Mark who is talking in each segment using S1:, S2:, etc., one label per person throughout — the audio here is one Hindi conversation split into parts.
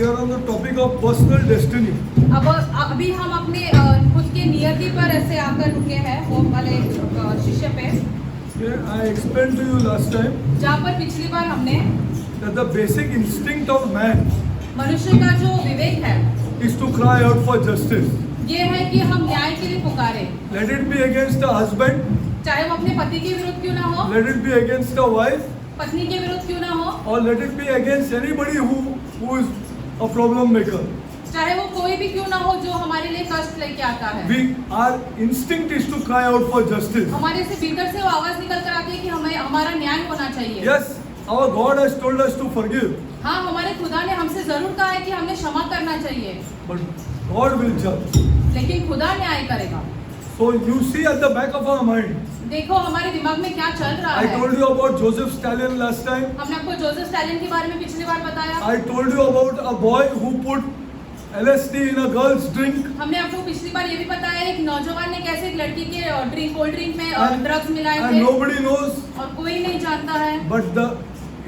S1: we are on the topic of personal destiny.
S2: अब अभी हम अपने खुद के नियति पर ऐसे आकर रुके हैं वो वाले शिष्य पे,
S1: I explained to you last time
S2: जहाँ पर पिछली बार हमने
S1: that the basic instinct of man
S2: मनुष्य का जो विवेक है
S1: is to cry out for justice.
S2: ये है कि हम न्याय के लिए पुकारे,
S1: Let it be against a husband,
S2: चाहे वो अपने पति के विरुद्ध क्यों ना हो,
S1: let it be against a wife,
S2: पत्नी के विरुद्ध क्यों ना हो,
S1: or let it be against anybody who is a problem maker.
S2: चाहे वो कोई भी क्यों ना हो जो हमारे लिए कष्ट लेके आता है।
S1: Our instinct is to cry out for justice.
S2: हमारे से भीतर से वो आवाज निकल कर आती है कि हमें हमारा न्याय होना चाहिए।
S1: Yes, our God has told us to forgive,
S2: हाँ, हमारे खुदा ने हमसे जरूर कहा है कि हमें क्षमा करना चाहिए,
S1: but God will judge.
S2: लेकिन खुदा न्याय करेगा।
S1: So you see at the back of our mind,
S2: देखो हमारे दिमाग में क्या चल रहा
S1: I
S2: है।
S1: told you about Joseph Stalin last time.
S2: हमने आपको जोसेफ स्टैलिन के बारे में पिछली बार बताया।
S1: I told you about a boy who put LSD in a girl's drink.
S2: हमने आपको पिछली बार ये भी बताया एक नौजवान ने कैसे एक लड़की के कोल्ड ड्रिंक में ड्रग्स मिलाए
S1: And
S2: थे
S1: nobody knows,
S2: और कोई नहीं जानता है।
S1: but the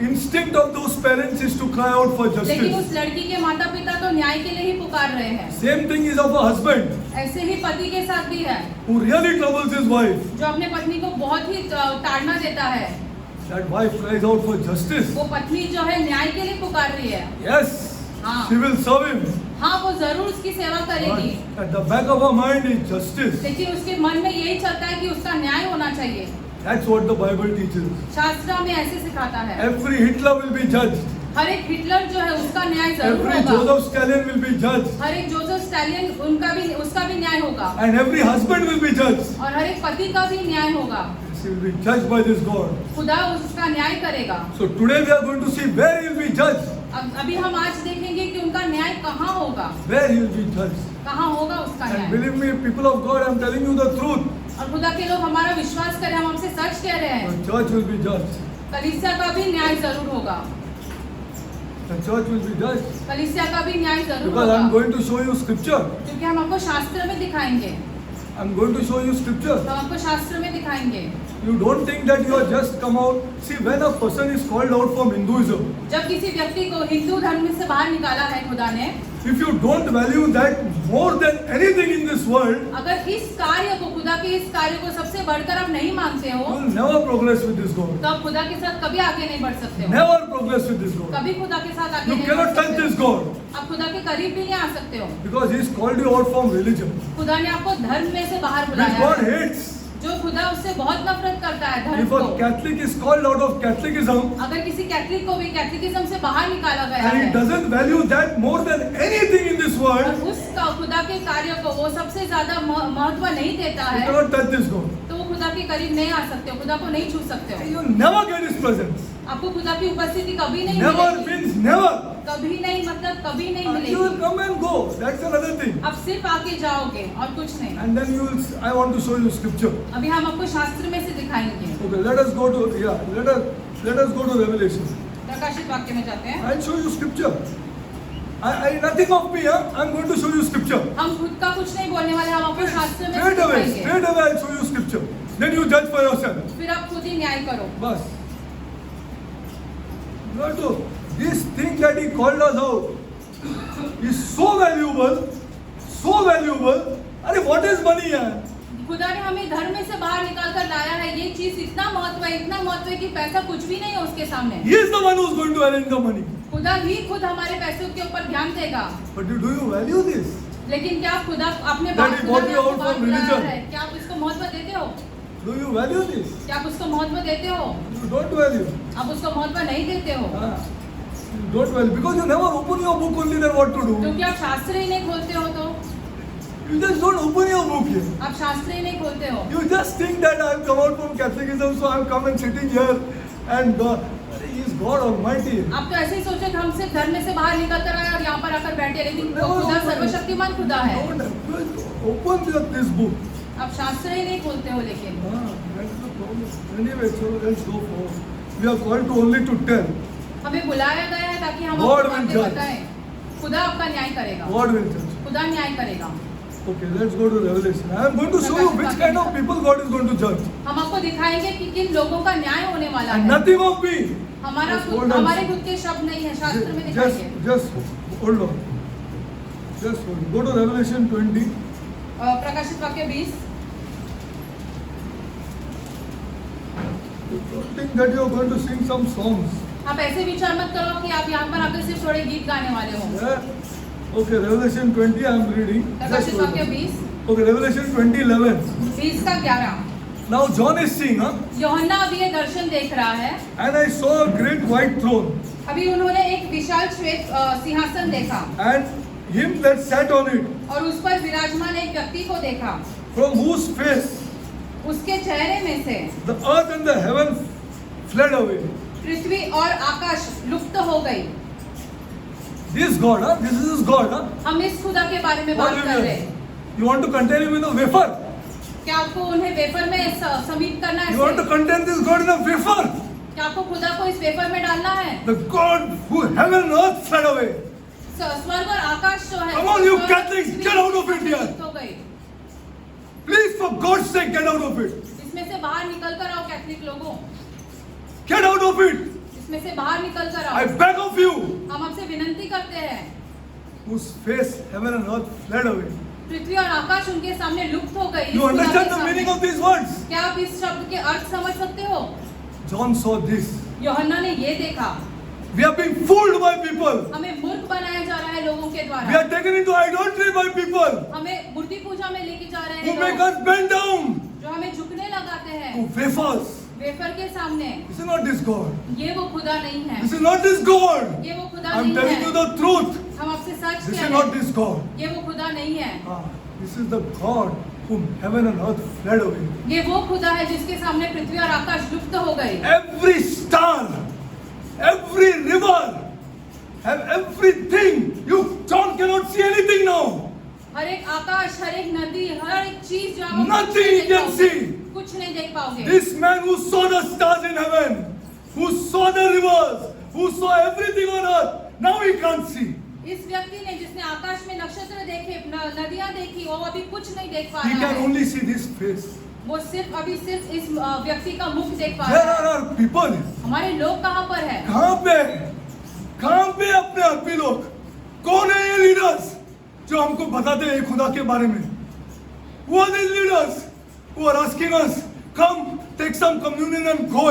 S1: instinct of those parents is to cry out for
S2: लेकिन
S1: justice.
S2: उस लड़की के माता पिता तो न्याय के लिए ही पुकार रहे हैं।
S1: Same thing is of a husband
S2: ऐसे ही पति के साथ भी है
S1: who really troubles his wife.
S2: जो अपने पत्नी को बहुत ही ताड़ना देता है।
S1: That wife cries out for justice.
S2: वो पत्नी जो है न्याय के लिए पुकार रही है।
S1: Yes,
S2: हाँ।
S1: she will serve him.
S2: हाँ, वो जरूर उसकी सेवा करेगी,
S1: But at the back of her mind is justice.
S2: लेकिन उसके मन में यही चलता है कि उसका न्याय होना चाहिए।
S1: That's what the Bible teaches.
S2: शास्त्र हमें ऐसे सिखाता है।
S1: Every Hitler will be judged.
S2: हर एक हिटलर जो है उसका न्याय जरूर
S1: Every
S2: होगा।
S1: Joseph Stalin will be judged.
S2: हर एक जोसेफ स्टैलिन उसका भी न्याय होगा
S1: And every husband will be judged.
S2: और हर एक पति का भी न्याय होगा।
S1: He will be judged by this God.
S2: खुदा उसका न्याय करेगा।
S1: So today we are going to see where he will be judged.
S2: अभी हम आज देखेंगे कि उनका न्याय कहाँ होगा,
S1: Where he will be judged.
S2: कहाँ होगा उसका
S1: And
S2: न्याय।
S1: believe me, people of God, I am telling you the truth.
S2: और खुदा के लोग हमारा विश्वास करें, हम हमसे सच कह रहे हैं।
S1: The church will be judged.
S2: कलीसिया का भी न्याय जरूर होगा।
S1: The church will be judged.
S2: कलीसिया का भी न्याय जरूर
S1: Because I am
S2: होगा,
S1: going to show you scripture.
S2: क्योंकि हम आपको शास्त्र में दिखाएंगे।
S1: I am going to show you scripture.
S2: हम आपको शास्त्र में दिखाएंगे।
S1: You don't think that you are just come out. See, when a person is called out from Hinduism,
S2: जब किसी व्यक्ति को हिंदू धर्म से बाहर निकाला है खुदा ने,
S1: if you don't value that more than anything in this world,
S2: अगर इस कार्य को खुदा के इस कार्य को सबसे बढ़कर आप नहीं मानते
S1: you
S2: हो,
S1: will never progress with this God.
S2: तो आप खुदा के साथ कभी आगे नहीं बढ़ सकते हो।
S1: Never progress with this God.
S2: कभी खुदा के साथ आगे
S1: You
S2: नहीं बढ़
S1: cannot touch
S2: सकते
S1: this
S2: हो।
S1: God
S2: आप खुदा के करीब भी नहीं आ सकते हो।
S1: because He has called you out from religion,
S2: खुदा ने आपको धर्म में से बाहर
S1: which
S2: बुलाया
S1: God
S2: है,
S1: hates.
S2: जो खुदा उससे बहुत नफरत करता है धर्म
S1: If
S2: को।
S1: a Catholic is called out of Catholicism
S2: अगर किसी कैथलिक को भी कैथलिकिज्म से बाहर निकाला गया
S1: and he
S2: है
S1: doesn't value that more than anything in this
S2: और
S1: world,
S2: उस खुदा के कार्य को वो सबसे ज्यादा महत्व नहीं देता
S1: you
S2: है,
S1: cannot touch this God.
S2: तो वो खुदा के करीब नहीं आ सकते हो, खुदा को नहीं छू सकते हो।
S1: You never get His presence.
S2: आपको खुदा की उपस्थिति कभी नहीं
S1: Never
S2: मिलेगी।
S1: means never.
S2: कभी नहीं मतलब कभी नहीं
S1: You will
S2: मिलेगी।
S1: come and go. That's another thing.
S2: आप सिर्फ आके जाओगे और कुछ नहीं।
S1: And then you will. I want to show you scripture.
S2: अभी हम आपको शास्त्र में से दिखाएंगे।
S1: Okay, let us go to let us go to Revelation.
S2: प्रकाशित वाक्य में जाते हैं।
S1: I'll show you scripture. I nothing of me. I'm going to show you scripture.
S2: हम खुद का कुछ नहीं बोलने वाले, हम आपको शास्त्र में से
S1: Straight away
S2: दिखाएंगे।
S1: I'll show you scripture. Then you judge for yourself.
S2: फिर आप खुद ही न्याय करो।
S1: Bas. Not to this thing that He called us out is so valuable, so valuable. अरे what is money यार?
S2: खुदा ने हमें धर्म में से बाहर निकाल कर लाया है। ये चीज इतना महत्व है कि पैसा कुछ भी नहीं है उसके सामने।
S1: He is the one who's going to arrange the money.
S2: खुदा ही खुद हमारे पैसों के ऊपर ध्यान देगा।
S1: But do you value this?
S2: लेकिन क्या आप खुदा अपने
S1: That he brought you out
S2: बात
S1: from
S2: बुलाया
S1: religion.
S2: है, क्या आप इसको महत्व देते हो?
S1: Do you value this?
S2: क्या आप उसको महत्व देते हो?
S1: You don't value.
S2: आप उसको महत्व नहीं देते हो,
S1: You don't value because you never open your book only then what to do.
S2: क्योंकि आप शास्त्र ही नहीं खोलते हो। तो
S1: You just don't open your book here.
S2: आप शास्त्र ही नहीं खोलते हो।
S1: You just think that I have come out from Catholicism, so I have come and sitting here, and He is God Almighty.
S2: आप तो ऐसे ही सोचे कि हम सिर्फ धर्म में से बाहर निकल कर आए और यहाँ पर आकर बैठे, लेकिन
S1: No,
S2: खुदा
S1: no,
S2: सर्वशक्तिमान खुदा है।
S1: Don't open this book.
S2: आप शास्त्र ही नहीं खोलते हो। लेकिन
S1: That's the problem. Anyway, so let's go forward. We are called to only to tell.
S2: हमें बुलाया गया है ताकि हम
S1: God
S2: आपको
S1: will
S2: बातें
S1: judge.
S2: बताएं। खुदा आपका न्याय करेगा,
S1: God will judge.
S2: खुदा न्याय करेगा।
S1: Okay, let's go to Revelation. I am going to show you which kind of people God is going to judge.
S2: हम आपको दिखाएंगे कि किन लोगों का न्याय होने वाला
S1: And
S2: है।
S1: nothing of me.
S2: हमारा
S1: Just hold on.
S2: हमारे खुद के शब्द नहीं है, शास्त्र में दिखाएंगे।
S1: Just Hold on. Just hold on. Go to Revelation 20.
S2: प्रकाशित वाक्य 20.
S1: Don't think that you are going to sing some songs.
S2: आप ऐसे विचार मत करो कि आप यहाँ पर आकर सिर्फ थोड़े गीत गाने वाले हो.
S1: Yeah. Okay, Revelation 20 I am reading.
S2: प्रकाशित वाक्य 20.
S1: Okay, Revelation 20:11.
S2: 20 का 11.
S1: Now John is seeing, huh?
S2: यूहन्ना अभी ये दर्शन देख रहा है.
S1: And I saw a great white throne.
S2: अभी उन्होंने एक विशाल श्वेत सिंहासन देखा.
S1: And him that sat on it.
S2: और उस पर विराजमान एक व्यक्ति को देखा.
S1: From whose face
S2: उसके चेहरे में से
S1: the earth and the heaven fled away.
S2: पृथ्वी और आकाश लुप्त हो गई.
S1: This God, huh? This is his God, huh?
S2: हम इस खुदा के बारे में
S1: What
S2: बात
S1: do
S2: कर
S1: you
S2: रहे
S1: mean?
S2: हैं.
S1: You want to contain him in a wafer?
S2: क्या आपको उन्हें वेफर में समीप करना है?
S1: You want to contain this God in a wafer?
S2: क्या आपको खुदा को इस वेफर में डालना है?
S1: The God who heaven and earth fled away.
S2: स्वर्ग और आकाश जो है.
S1: Come on, you Catholics, get out of it here.
S2: हो गई.
S1: Please, for God's sake, get out of it.
S2: इसमें से बाहर निकल कर आओ कैथलिक लोगों.
S1: Get out of it.
S2: इसमें से बाहर निकल कर
S1: I
S2: आओ.
S1: beg of you.
S2: हम आपसे विनंती करते हैं.
S1: Whose face heaven and earth fled away.
S2: पृथ्वी और आकाश उनके सामने लुप्त हो गई.
S1: You understand the meaning of these words?
S2: क्या आप इस शब्द के अर्थ समझ सकते हो?
S1: John saw this.
S2: यूहन्ना ने ये देखा.
S1: We are being fooled by people.
S2: हमें मूर्ख बनाया जा रहा है लोगों के
S1: We
S2: द्वारा.
S1: are taken into idolatry by people
S2: हमें मूर्ति पूजा में लेके जा रहे
S1: who
S2: हैं
S1: make
S2: लोग,
S1: us bend down
S2: जो हमें झुकने लगाते
S1: to
S2: हैं
S1: wafers.
S2: वेफर के सामने.
S1: This is not this God.
S2: ये वो खुदा नहीं है.
S1: This is not this God.
S2: ये वो खुदा
S1: I'm
S2: नहीं
S1: telling you
S2: है.
S1: the truth.
S2: हम आपसे सच
S1: This
S2: कह
S1: is
S2: रहे
S1: not
S2: हैं.
S1: this God.
S2: ये वो खुदा नहीं है.
S1: This is the God whom heaven and earth fled away.
S2: ये वो खुदा है जिसके सामने पृथ्वी और आकाश लुप्त हो गई.
S1: Every star, every river, and everything. You John cannot see anything now.
S2: हर एक आकाश, हर एक नदी, हर एक चीज जो आप
S1: Nothing you can see.
S2: कुछ नहीं देख पाओगे.
S1: This man who saw the stars in heaven, who saw the rivers, who saw everything on earth, now he can't see.
S2: इस व्यक्ति ने जिसने आकाश में नक्षत्र देखे, नदियां देखी, वो अभी कुछ नहीं देख पा
S1: He
S2: रहा
S1: can
S2: है.
S1: only see this face.
S2: वो सिर्फ इस व्यक्ति का मुख देख पा
S1: Where
S2: रहा
S1: are
S2: है.
S1: our people?
S2: हमारे लोग कहाँ पर है?
S1: कहाँ पे अपने आदमी लोग? कौन है ये लीडर्स जो हमको बताते हैं खुदा के बारे में? Who are these leaders who are asking us, come take some communion and go?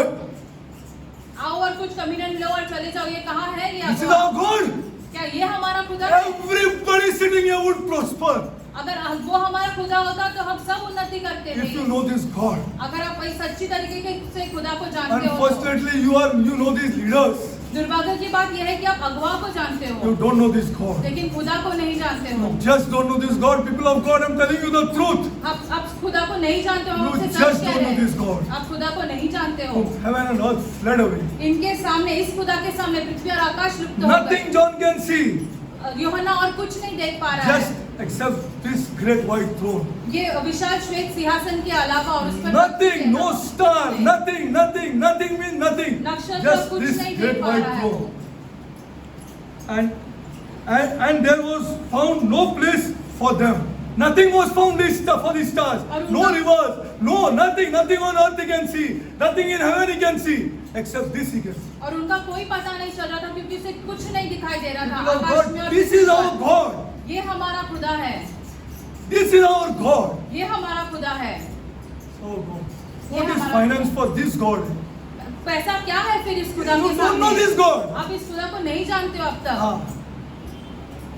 S2: आओ और कुछ कम्युनियन लो और चले जाओ. ये कहाँ है? ये
S1: This is our God.
S2: क्या ये हमारा खुदा है?
S1: Everybody sitting here would prosper
S2: अगर वो हमारा खुदा होता तो हम सब उन्नति करते
S1: if you
S2: थे.
S1: know this God.
S2: अगर आप इस सच्ची तरीके से खुदा को जानते हो तो.
S1: Unfortunately, you know these leaders.
S2: दुर्भाग्य की बात यह है कि आप अगुआ को जानते हो,
S1: You don't know this God.
S2: लेकिन खुदा को नहीं जानते हो.
S1: You just don't know this God. People of God, I'm telling you the truth.
S2: आप खुदा को नहीं जानते हो.
S1: You
S2: आपसे
S1: just
S2: सच कह
S1: don't know
S2: रहे
S1: this
S2: हैं.
S1: God.
S2: आप खुदा को नहीं जानते हो.
S1: Whom heaven and earth fled away.
S2: इनके सामने, इस खुदा के सामने पृथ्वी और आकाश लुप्त हो गए.
S1: Nothing John can see.
S2: यूहन्ना और कुछ नहीं देख पा रहा
S1: Just
S2: है.
S1: except this great white throne.
S2: ये विशाल श्वेत सिंहासन के अलावा और उस पर
S1: Nothing, no star, nothing means nothing.
S2: नक्षत्र
S1: Just
S2: कुछ
S1: this
S2: नहीं
S1: great
S2: देख पा
S1: white
S2: रहा है.
S1: throne. And there was found no place for them. Nothing was found for the stars. No rivers, no nothing on earth he can see. Nothing in heaven he can see. Except this he can see.
S2: और उनका कोई पता नहीं चल रहा था क्योंकि उसे कुछ नहीं दिखाई दे रहा था.
S1: People of
S2: आकाश में
S1: God,
S2: और
S1: this is our God.
S2: ये हमारा खुदा है.
S1: This is our God.
S2: ये हमारा खुदा है.
S1: Oh God. What is finance for this God?
S2: पैसा क्या है फिर इस खुदा
S1: You
S2: के
S1: don't know this
S2: सामने?
S1: God.
S2: आप इस खुदा को नहीं जानते हो अब तक.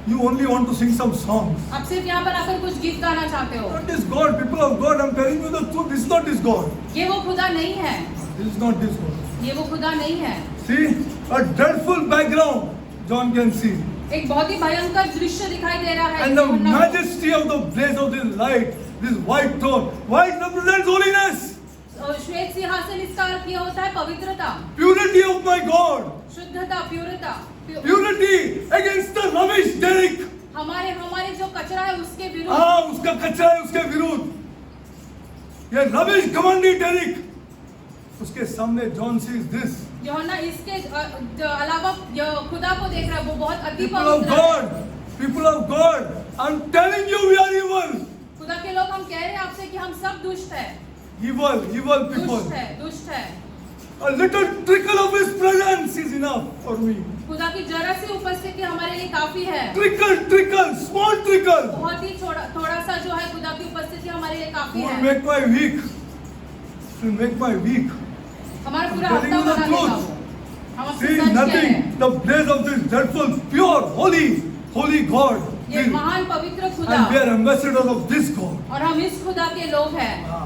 S1: You only want to sing some songs.
S2: आप सिर्फ यहाँ पर आकर कुछ गीत गाना चाहते हो.
S1: Not this God, people of God, I'm telling you the truth. This is not this God.
S2: ये वो खुदा नहीं है.
S1: This is not this God.
S2: ये वो खुदा नहीं है.
S1: See, a dreadful background John can see.
S2: एक बहुत ही भयंकर दृश्य दिखाई दे रहा है.
S1: And the
S2: यूहन्ना को.
S1: majesty of the blaze of this light, this white throne. White represents holiness,
S2: और श्वेत सिंहासन, इसका अर्थ ये होता है पवित्रता,
S1: purity of my God,
S2: शुद्धता, प्योरता.
S1: purity against the rubbish derrick.
S2: हमारे जो कचरा है उसके विरुद्ध.
S1: उसका कचरा है उसके विरुद्ध. ये rubbish commanding derrick. उसके सामने John sees this.
S2: यूहन्ना इसके अलावा खुदा को देख रहा है. वो बहुत अति
S1: People of
S2: पवित्र है.
S1: God, people of God, I'm telling you we are evil.
S2: खुदा के लोग, हम कह रहे हैं आपसे कि हम सब दुष्ट है.
S1: Evil people.
S2: दुष्ट है.
S1: A little trickle of His presence is enough for me.
S2: खुदा की जरा सी उपस्थिति हमारे लिए काफी है।
S1: Trickle, small trickle.
S2: बहुत ही थोड़ा सा जो है खुदा की उपस्थिति हमारे लिए काफी
S1: Will
S2: है।
S1: make my week. Will make my week.
S2: हमारा पूरा
S1: I'm telling
S2: हफ्ता
S1: you the
S2: बना देगा
S1: truth.
S2: वो। हम आपसे
S1: See
S2: सच कह रहे
S1: nothing.
S2: हैं।
S1: The blaze of this dreadful, pure, holy God.
S2: ये
S1: will-
S2: महान पवित्र खुदा
S1: And we are ambassadors of this God.
S2: और हम इस खुदा के लोग हैं।
S1: Ah,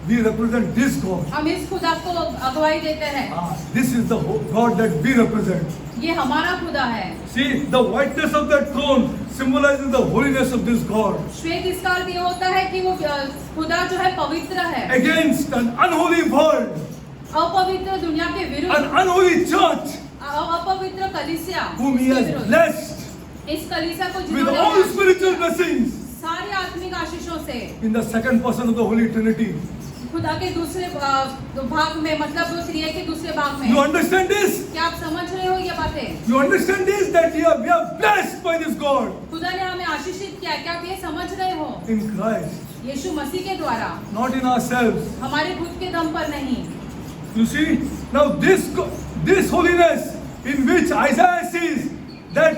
S1: we represent this God.
S2: हम इस खुदा को अगुवाई देते हैं।
S1: Ah, this is the God that we represent.
S2: ये हमारा खुदा है।
S1: See, the whiteness of that throne symbolizes the holiness of this God.
S2: श्वेत इसका अर्थ ये होता है कि वो खुदा जो है पवित्र है।
S1: Against an unholy world,
S2: अपवित्र दुनिया के
S1: an
S2: विरुद्ध,
S1: unholy church,
S2: अपवित्र कलीसिया
S1: whom He
S2: उसके
S1: has
S2: विरुद्ध।
S1: blessed
S2: इस कलीसिया को
S1: with
S2: जिन्होंने
S1: all spiritual blessings
S2: सारी आत्मिक आशीषों से
S1: in the second person of the Holy Trinity.
S2: खुदा के दूसरे भाग में, मतलब वो त्रिएक के दूसरे भाग में।
S1: You understand this?
S2: क्या आप समझ रहे हो ये बातें?
S1: You understand this? That we are blessed by this God
S2: खुदा ने हमें आशीषित किया। क्या आप ये समझ रहे हो?
S1: in Christ,
S2: यीशु मसीह के द्वारा,
S1: not in ourselves.
S2: हमारे खुद के दम पर नहीं।
S1: You see, now this holiness in which Isaiah sees that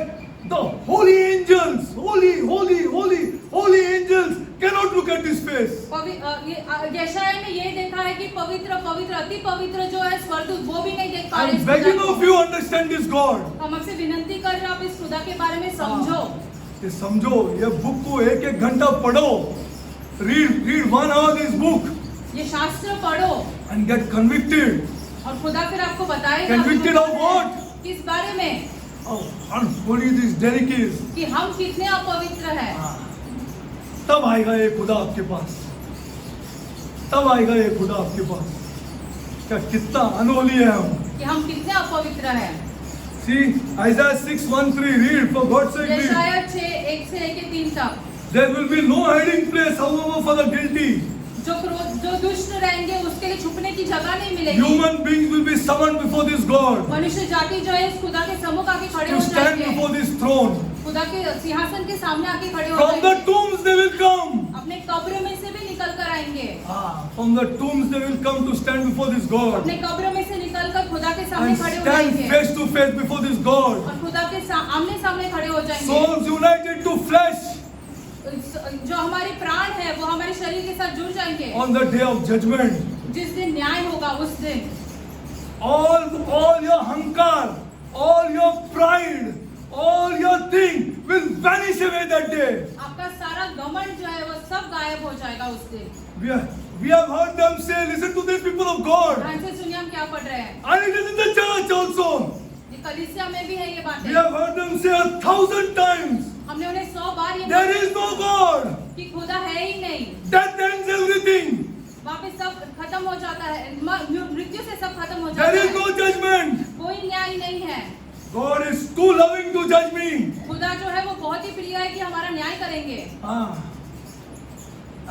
S1: the holy angels, holy angels cannot look at His face.
S2: यशायाह ने ये देखा है कि पवित्र पवित्र अति पवित्र जो है स्वर्गदूत वो भी नहीं देख पा रहे
S1: I'm
S2: इस
S1: begging
S2: खुदा को।
S1: of you understand this God.
S2: हम आपसे विनती कर रहे हैं, आप इस खुदा के बारे में समझो।
S1: ये समझो, ये बुक को एक घंटा पढ़ो. Read 1 hour this book
S2: ये शास्त्र पढ़ो
S1: and get convicted.
S2: और खुदा फिर आपको बताएगा
S1: Convicted of what?
S2: किस बारे में,
S1: How unholy this Derek is.
S2: कि हम कितने अपवित्र हैं।
S1: तब आएगा ये खुदा आपके पास. तब आएगा ये खुदा आपके पास. क्या कितना अनहोली है हम.
S2: कि हम कितने अपवित्र हैं।
S1: See Isaiah 6:1-3. Read for God's sake. Read.
S2: यशायाह 6:1 से लेकर 3 तक।
S1: There will be no hiding place, however, for the guilty.
S2: जो दुष्ट रहेंगे उसके लिए छुपने की जगह नहीं मिलेगी।
S1: Human beings will be summoned before this God
S2: मनुष्य जाति जो है इस खुदा के सम्मुख आके खड़े
S1: to
S2: हो
S1: stand
S2: जाएंगे।
S1: before this throne.
S2: खुदा के सिंहासन के सामने आके खड़े हो
S1: From the
S2: जाएंगे।
S1: tombs they will come.
S2: अपने कब्र में से भी निकल कर आएंगे।
S1: From the tombs they will come to stand before this God
S2: अपने कब्र में से निकल कर खुदा के सामने
S1: and
S2: खड़े हो
S1: stand
S2: जाएंगे
S1: face to face before this God.
S2: और खुदा के आमने सामने खड़े हो जाएंगे।
S1: Souls united to flesh
S2: जो हमारे प्राण है वो हमारे शरीर के साथ जुड़ जाएंगे।
S1: on the day of judgment.
S2: जिस दिन न्याय होगा उस दिन
S1: All your hankar, all your pride, all your thing will vanish away that day.
S2: आपका सारा घमंड जो है वो सब गायब हो जाएगा उस दिन।
S1: We have heard them say, listen to these people of God.
S2: ध्यान से सुनिए हम क्या पढ़ रहे हैं।
S1: And it is in the church also.
S2: ये कलीसिया में भी है ये
S1: We
S2: बातें।
S1: have heard them say 1,000 times,
S2: हमने उन्हें 100 बार ये
S1: there is no God.
S2: कि खुदा है ही नहीं।
S1: That ends everything.
S2: वहाँ पे सब खत्म हो जाता है, मृत्यु से सब खत्म हो जाता
S1: There is
S2: है।
S1: no judgment.
S2: कोई न्याय नहीं है।
S1: God is too loving to judge me.
S2: खुदा जो है वो बहुत ही प्रिय है कि हमारा न्याय करेंगे।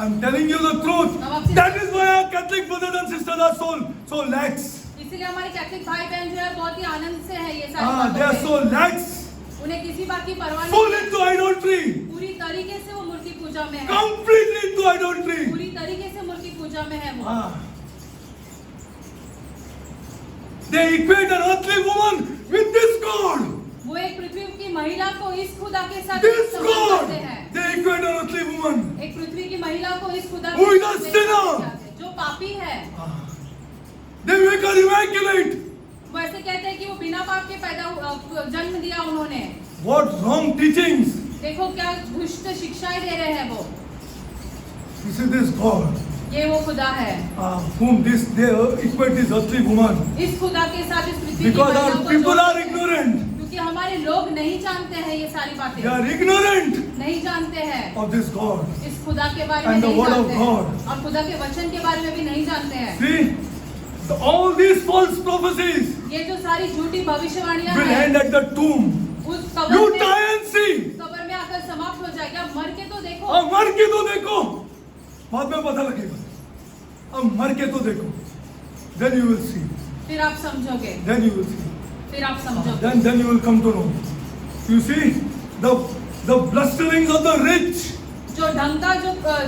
S1: I'm telling you the truth. That is why our Catholic brothers and sisters are so lax.
S2: इसीलिए हमारे कैथलिक भाई बहन जो है बहुत ही आनंद से है ये सारी
S1: They are
S2: बातों
S1: so
S2: पे।
S1: lax.
S2: उन्हें किसी बात की परवाह
S1: Full
S2: नहीं है।
S1: into idolatry.
S2: पूरी तरीके से वो मूर्ति पूजा में है।
S1: Completely into idolatry.
S2: पूरी तरीके से मूर्ति पूजा में है वो।
S1: They equate an earthly woman with this God.
S2: वो एक पृथ्वी की महिला को इस खुदा के साथ
S1: This
S2: समान
S1: God.
S2: करते हैं।
S1: They equate an earthly woman.
S2: एक पृथ्वी की महिला को इस खुदा
S1: Who
S2: के
S1: is a
S2: साथ
S1: sinner?
S2: जाते हैं, जो पापी है।
S1: They make her immaculate.
S2: वो ऐसे कहते हैं कि वो बिना पाप के जन्म दिया उन्होंने।
S1: What wrong teachings.
S2: देखो क्या दुष्ट शिक्षाएं दे रहे हैं वो।
S1: This is this God.
S2: ये वो खुदा है।
S1: Whom they equate this earthly woman.
S2: इस खुदा के साथ इस पृथ्वी की
S1: Because
S2: महिला
S1: our
S2: को
S1: people
S2: जोड़ते
S1: are
S2: हैं।
S1: ignorant.
S2: क्योंकि हमारे लोग नहीं जानते हैं ये सारी बातें।
S1: They are ignorant
S2: नहीं जानते हैं
S1: of this God.
S2: इस खुदा के बारे में
S1: And the
S2: नहीं
S1: word of
S2: जानते हैं।
S1: God.
S2: और खुदा के वचन के बारे में भी नहीं जानते हैं।
S1: See, all these false prophecies
S2: ये जो सारी झूठी भविष्यवाणियां
S1: will
S2: हैं
S1: end at the tomb.
S2: उस
S1: You
S2: कब्र
S1: die and see.
S2: में आकर समाप्त हो जाएगा। मर के तो देखो।
S1: अब मर के तो देखो, बाद में पता लगेगा। अब मर के तो देखो, then you will see.
S2: फिर आप समझोगे।
S1: Then you will see.
S2: फिर आप समझोगे।
S1: Then you will come to know. You see, the blusterings of the rich.
S2: जो डंका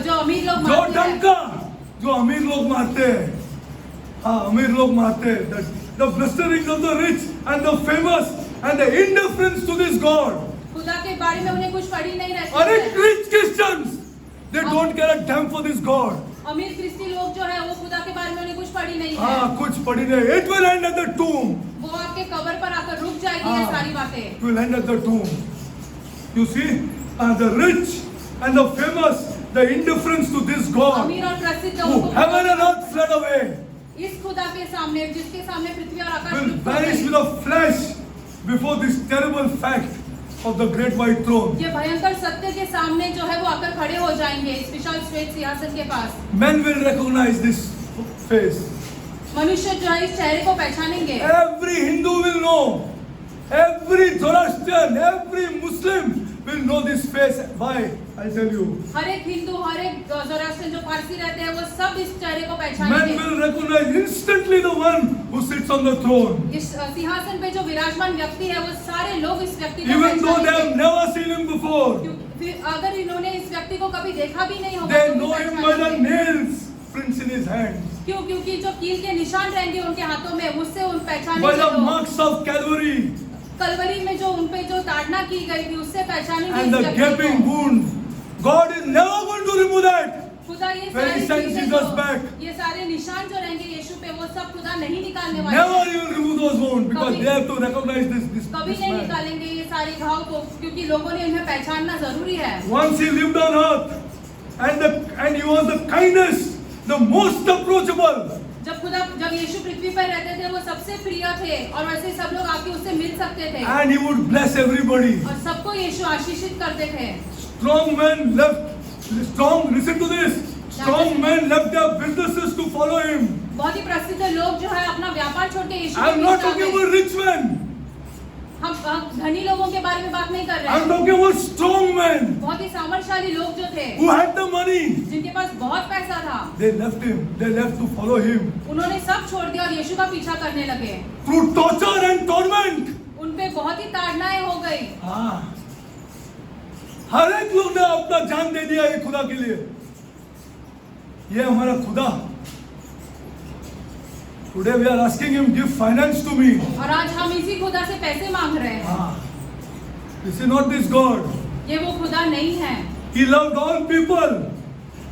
S2: जो अमीर लोग
S1: जो
S2: मारते हैं।
S1: डंका जो अमीर लोग मारते हैं, हाँ अमीर लोग मानते हैं that the blesserings of the rich and the famous and the indifference to this God.
S2: खुदा के बारे में उन्हें कुछ पड़ी नहीं रहती
S1: अरे
S2: है।
S1: rich Christians, they don't care a damn for this God.
S2: अमीर ख्रिस्ती लोग जो है वो खुदा के बारे में उन्हें कुछ पड़ी नहीं है।
S1: हाँ कुछ पड़ी नहीं. It will end at the tomb.
S2: वो आपके कब्र पर आकर रुक जाएगी ये सारी बातें।
S1: It will end at the tomb. You see, the rich and the famous, the indifference to this God,
S2: अमीर और प्रसिद्ध
S1: who
S2: लोगों को
S1: heaven and earth fled away,
S2: इस खुदा के सामने जिसके सामने पृथ्वी और आकाश
S1: will
S2: लुप्त हो
S1: vanish
S2: गई।
S1: with a flash before this terrible fact of the great white throne.
S2: ये भयंकर सत्य के सामने जो है वो आकर खड़े हो जाएंगे इस विशाल श्वेत सिंहासन के पास।
S1: Men will recognize this face.
S2: मनुष्य जो है इस चेहरे को पहचानेंगे।
S1: Every Hindu will know. Every Zoroastrian, every Muslim will know this face. Why? I'll tell you.
S2: हर एक हिंदू, हर एक जोरास्ट्रियन जो पारसी रहते हैं वो सब इस चेहरे को
S1: Men
S2: पहचानेंगे।
S1: will recognize instantly the one who sits on the throne.
S2: इस सिंहासन पे जो विराजमान व्यक्ति है वो सारे लोग इस व्यक्ति को
S1: Even though they have
S2: पहचानेंगे।
S1: never seen him before,
S2: फिर अगर इन्होंने इस व्यक्ति को कभी देखा भी नहीं होगा
S1: they
S2: तो भी
S1: know him by the
S2: पहचानेंगे।
S1: nails prints in his hands,
S2: क्यों? क्योंकि जो कील के निशान रहेंगे उनके हाथों में उससे उन
S1: by
S2: पहचानेंगे
S1: the
S2: लोग।
S1: marks of Calvary
S2: कलवरी में जो उन पे जो ताड़ना की गई थी उससे पहचानेंगे
S1: and
S2: इस
S1: the
S2: व्यक्ति
S1: gaping
S2: को।
S1: wound. God is never going to remove that.
S2: खुदा ये
S1: When he
S2: सारी
S1: sends
S2: चीजें
S1: Jesus
S2: जो-
S1: back.
S2: ये सारे निशान जो रहेंगे यीशु पे वो सब खुदा नहीं निकालने वाले
S1: Never
S2: हैं।
S1: he will remove those wounds because
S2: कभी-
S1: they have to recognize this
S2: कभी नहीं
S1: man.
S2: निकालेंगे ये सारे घाव को क्योंकि लोगों ने इन्हें पहचानना जरूरी है।
S1: Once he lived on earth and he was the kindest, the most approachable.
S2: जब यीशु पृथ्वी पर रहते थे वो सबसे प्रिय थे और वैसे सब लोग आके उससे मिल सकते थे
S1: And he would bless everybody.
S2: और सबको यीशु आशीषित करते थे।
S1: Listen to this. Strong men left their businesses to follow him.
S2: बहुत ही प्रसिद्ध लोग जो है अपना व्यापार छोड़ के यीशु के
S1: I'm
S2: पीछे
S1: not
S2: आ
S1: talking
S2: गए।
S1: about rich men.
S2: हम धनी लोगों के बारे में बात नहीं कर रहे
S1: I'm
S2: हैं।
S1: talking about strong men
S2: बहुत ही सामर्थ्यशाली लोग जो थे
S1: who had the money.
S2: जिनके पास बहुत पैसा था
S1: They left him. They left to follow him
S2: उन्होंने सब छोड़ दिया और यीशु का पीछा करने लगे।
S1: through torture and torment.
S2: उन पे बहुत ही ताड़नाएं हो गई।
S1: हाँ, हर एक लोग ने अपना जान दे दिया ये खुदा के लिए। ये हमारा खुदा। Today we are asking him, give finance to me.
S2: और आज हम इसी खुदा से पैसे मांग रहे हैं।
S1: हाँ, this is not this God.
S2: ये वो खुदा नहीं है।
S1: He loved all people.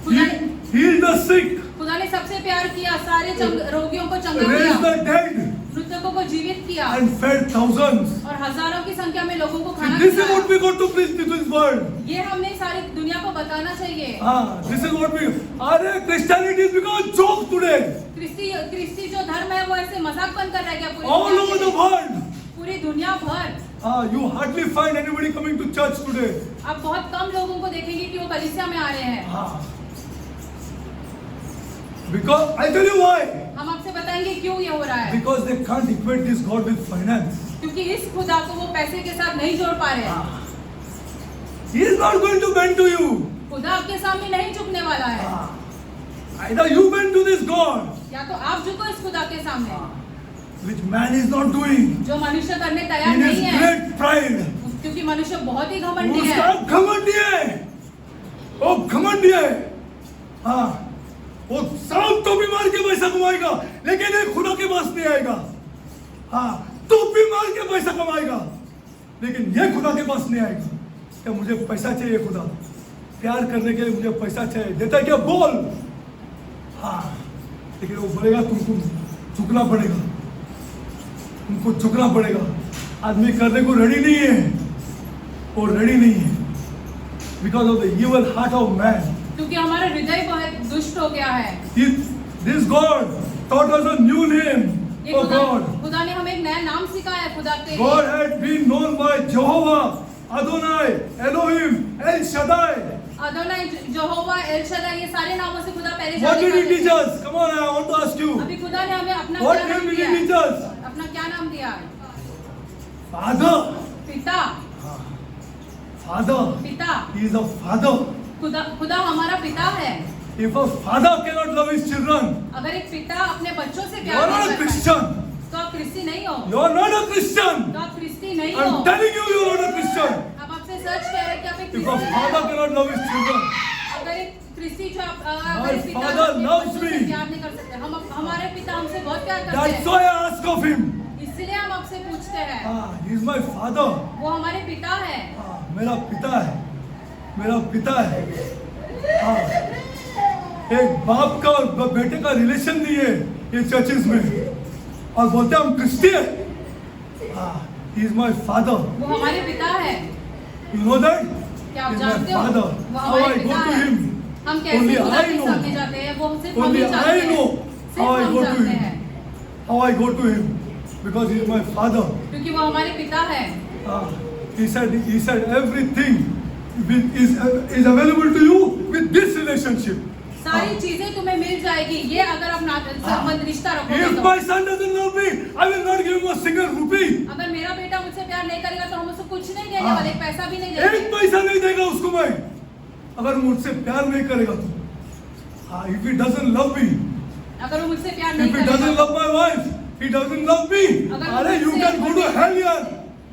S1: He
S2: खुदा-
S1: healed the sick,
S2: खुदा ने सबसे प्यार किया, सारे रोगियों को चंगा
S1: raised
S2: किया,
S1: the dead,
S2: मृतकों को जीवित किया
S1: and fed thousands.
S2: और हजारों की संख्या में लोगों को खाना
S1: This is what
S2: खिलाया।
S1: we got to preach to this world.
S2: ये हमने सारी दुनिया को बताना चाहिए।
S1: This is what we. Are Christianity is become a joke today.
S2: क्रिस्ती जो धर्म है वो ऐसे मजाक बनकर रह गया पूरी
S1: All
S2: दुनिया
S1: over
S2: के
S1: the
S2: लिए।
S1: world.
S2: पूरी दुनिया भर
S1: You hardly find anybody coming to church today.
S2: आप बहुत कम लोगों को देखेंगे कि वो कलीसिया में आ रहे हैं।
S1: Because I tell you why.
S2: हम आपसे बताएंगे क्यों ये हो रहा है।
S1: Because they can't equate this God with finance.
S2: क्योंकि इस खुदा को वो पैसे के साथ नहीं जोड़ पा रहे हैं।
S1: He is not going to bend to you.
S2: खुदा आपके सामने नहीं झुकने वाला है।
S1: Either you bend to this God,
S2: या तो आप झुको इस खुदा के सामने
S1: which man is not doing.
S2: जो मनुष्य करने तैयार
S1: In his
S2: नहीं है,
S1: great pride.
S2: क्योंकि मनुष्य बहुत ही घमंडी
S1: उसका
S2: है।
S1: घमंडी है। वो घमंडी है। वो सांप तो भी मार के पैसा कमाएगा, लेकिन एक खुदा के पास नहीं आएगा। तो भी मार के पैसा कमाएगा, लेकिन ये खुदा के पास नहीं आएगा। क्या मुझे पैसा चाहिए खुदा? प्यार करने के लिए मुझे पैसा चाहिए। देता है क्या? बोल। लेकिन वो बोलेगा तुमको झुकना पड़ेगा, तुमको झुकना पड़ेगा। आदमी करने को रेडी नहीं है, वो रेडी नहीं है। Because of the evil heart of man.
S2: क्योंकि हमारा हृदय बहुत दुष्ट हो गया है।
S1: This God taught us a new name.
S2: ये
S1: Oh God.
S2: खुदा ने हमें एक नया नाम सिखाया है खुदा के
S1: God
S2: लिए।
S1: had been known by Jehovah, Adonai, Elohim, El Shaddai.
S2: अदोनाई, Jehovah, L Shaddai, ये सारे नामों से खुदा पहले
S1: What
S2: जाने
S1: did he
S2: जाते
S1: teach
S2: थे।
S1: us? Come on, I want to ask you.
S2: अभी खुदा ने हमें अपना
S1: What
S2: क्या
S1: name
S2: नाम
S1: did
S2: दिया
S1: he teach us?
S2: अपना क्या नाम दिया?
S1: Father.
S2: पिता।
S1: Father.
S2: पिता।
S1: He is a father.
S2: खुदा हमारा पिता है।
S1: If a father cannot love his children,
S2: अगर एक पिता अपने बच्चों से
S1: you
S2: प्यार
S1: are not
S2: नहीं
S1: a
S2: करता
S1: Christian.
S2: तो आप क्रिस्ती नहीं हो।
S1: You are not a Christian.
S2: तो आप क्रिस्ती नहीं हो।
S1: I'm telling you, you are not a Christian.
S2: अब आपसे सच कह रहे हैं कि आप एक
S1: If a
S2: क्रिस्ती
S1: father
S2: हैं।
S1: cannot love his children,
S2: अगर एक क्रिस्टी जो
S1: My father loves me.
S2: प्यार नहीं कर सकते, हम हमारे पिता हमसे बहुत प्यार करते
S1: That's
S2: हैं,
S1: why I ask of him.
S2: इसलिए हम आपसे पूछते हैं।
S1: He is my father.
S2: वो हमारे पिता है,
S1: मेरा पिता है, मेरा पिता है। एक बाप का और बेटे का रिलेशन नहीं है ये चर्चेस में, और बोलते हैं हम Christian. He is my father.
S2: वो हमारे पिता है।
S1: You know that?
S2: क्या आप
S1: He is my
S2: जानते हो?
S1: father.
S2: वो
S1: How
S2: हमारे
S1: I go
S2: पिता
S1: to
S2: है।
S1: him?
S2: हम कैसे
S1: Only
S2: खुदा
S1: I
S2: के
S1: know.
S2: सामने जाते हैं, वो सिर्फ हम
S1: Only
S2: ही
S1: I
S2: जानते हैं,
S1: know
S2: सिर्फ
S1: how I
S2: हम
S1: go to
S2: जानते
S1: him.
S2: हैं,
S1: How I go to him? Because he is my father.
S2: क्योंकि वो हमारे पिता है।
S1: He said everything is available to you with this relationship.
S2: सारी चीजें तुम्हें मिल जाएगी, ये अगर अपना संबंध रिश्ता रखोगे
S1: If
S2: तो।
S1: my son doesn't love me, I will not give him a single rupee.
S2: अगर मेरा बेटा मुझसे प्यार नहीं करेगा तो हम उसको कुछ नहीं देंगे, और एक पैसा भी नहीं देंगे।
S1: एक पैसा नहीं देगा उसको मैं, अगर मुझसे प्यार नहीं करेगा तो। If he doesn't love me,
S2: अगर वो मुझसे प्यार
S1: if
S2: नहीं
S1: he doesn't
S2: करेगा,
S1: love my wife, he doesn't love me. अरे you can go to hell यार.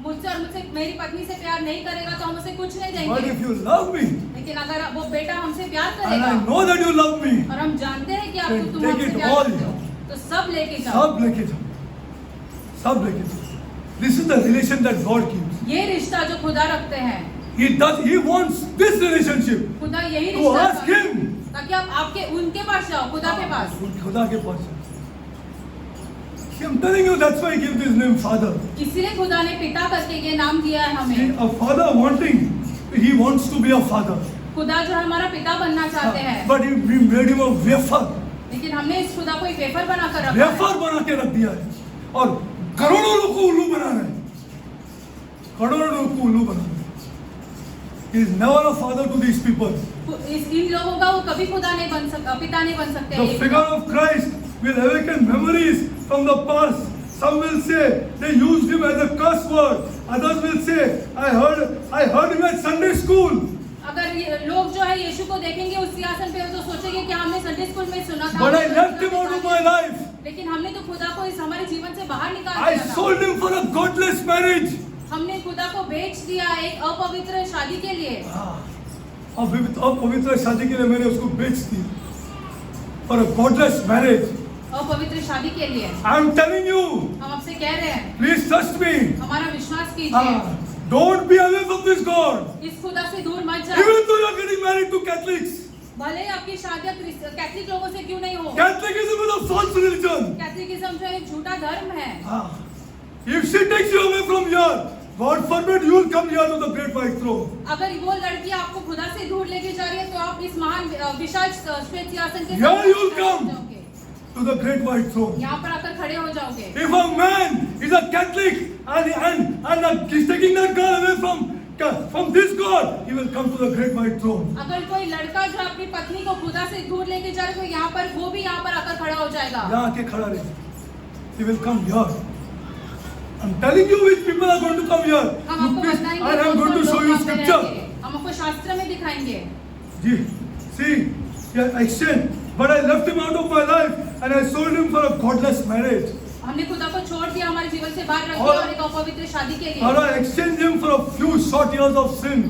S2: मुझसे और मुझसे मेरी पत्नी से प्यार नहीं करेगा तो हम उसे कुछ नहीं
S1: But
S2: देंगे।
S1: if you love me,
S2: लेकिन अगर वो बेटा हमसे प्यार
S1: and
S2: करेगा,
S1: I know that you love me,
S2: और हम जानते हैं कि
S1: Then
S2: तुम
S1: take
S2: हमसे
S1: it
S2: प्यार
S1: all.
S2: करते हो, तो सब लेके जाओ।
S1: सब लेके जाओ, सब लेके जाओ. This is the relation that God keeps.
S2: ये रिश्ता जो खुदा रखते हैं,
S1: He wants this relationship
S2: खुदा यही
S1: to
S2: रिश्ता
S1: ask
S2: चाहता है,
S1: him.
S2: ताकि आप आपके उनके पास जाओ, खुदा के पास।
S1: खुदा के पास. See, I'm telling you, that's why he gave this name Father.
S2: इसीलिए खुदा ने पिता करके ये नाम दिया है
S1: See,
S2: हमें।
S1: a father he wants to be a father.
S2: खुदा जो हमारा पिता बनना चाहते हैं,
S1: But we made him a wafer.
S2: लेकिन हमने इस खुदा को एक वेफर बनाकर रखा है।
S1: वेफर बना के रख दिया है, और करोड़ों लोग को उल्लू बना रहे हैं, करोड़ों लोग को उल्लू बना रहे हैं. He is never a father to these people.
S2: इन लोगों का वो कभी खुदा नहीं बन सकता, पिता नहीं बन सकते।
S1: The figure of Christ will awaken memories from the past. Some will say they used him as a curse word. Others will say I heard him at Sunday school.
S2: अगर ये लोग जो है यीशु को देखेंगे उस सिंहासन पे तो सोचेंगे कि हमने संडे स्कूल में सुना था।
S1: But I left him out of my life.
S2: लेकिन हमने तो खुदा को इस हमारे जीवन से बाहर निकाल
S1: I
S2: दिया था।
S1: sold him for a godless marriage.
S2: हमने खुदा को बेच दिया एक अपवित्र शादी के लिए।
S1: अपवित्र शादी के लिए मैंने उसको बेच दी, for a godless marriage.
S2: अपवित्र शादी के लिए।
S1: I am telling you,
S2: हम आपसे कह रहे हैं,
S1: please trust me.
S2: हमारा विश्वास कीजिए,
S1: Don't be away from this God.
S2: इस खुदा से दूर मत जाओ।
S1: Even though you are getting married to Catholics.
S2: भले ही आपकी शादियां कैथलिक लोगों से क्यों नहीं हो।
S1: Catholicism is a false religion.
S2: कैथलिकिज्म जो एक झूठा धर्म है।
S1: If she takes you away from here, God forbid you will come here to the great white throne.
S2: अगर वो लड़की आपको खुदा से दूर लेके जा रही है तो आप इस महान विशाल श्वेत सिंहासन के
S1: Here you will
S2: खड़े हो
S1: come.
S2: जाओगे।
S1: To the great white throne.
S2: यहाँ पर आकर खड़े हो जाओगे।
S1: If a man is a Catholic and he's taking that girl away from this God, he will come to the great white throne.
S2: अगर कोई लड़का जो अपनी पत्नी को खुदा से दूर लेके जा रहा है तो यहाँ पर वो भी यहाँ पर आकर खड़ा हो जाएगा।
S1: यहाँ आके खड़ा रहे. He will come here. I'm telling you which people are going to come here.
S2: हम आपको
S1: Please,
S2: बताएंगे
S1: and I'm going to show you scripture.
S2: हम आपको शास्त्र में दिखाएंगे।
S1: जी, see, yeah, exchange. But I left him out of my life and I sold him for a godless marriage.
S2: हमने खुदा को छोड़ दिया, हमारे जीवन से बाहर रख दिया और एक अपवित्र शादी के लिए।
S1: Or I exchanged him for a few short years of sin.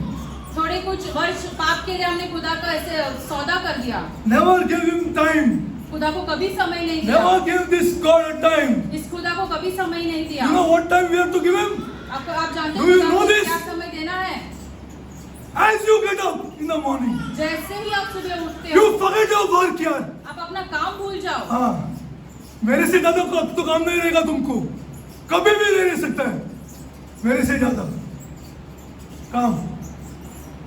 S2: थोड़े कुछ वर्ष पाप के लिए हमने खुदा का ऐसे सौदा कर दिया।
S1: Never gave him time.
S2: खुदा को कभी समय नहीं दिया।
S1: Never gave this God a time.
S2: इस खुदा को कभी समय नहीं दिया।
S1: You know what time we have to give him?
S2: आप जानते
S1: Do
S2: हो
S1: you
S2: खुदा
S1: know
S2: को
S1: this?
S2: क्या समय देना है?
S1: As you get up in the morning,
S2: जैसे ही आप सुबह उठते
S1: you
S2: हो,
S1: forget your work यार.
S2: आप अपना काम भूल जाओ।
S1: हाँ, मेरे से ज्यादा अब तो काम नहीं रहेगा तुमको, कभी भी नहीं रह सकता है मेरे से ज्यादा काम.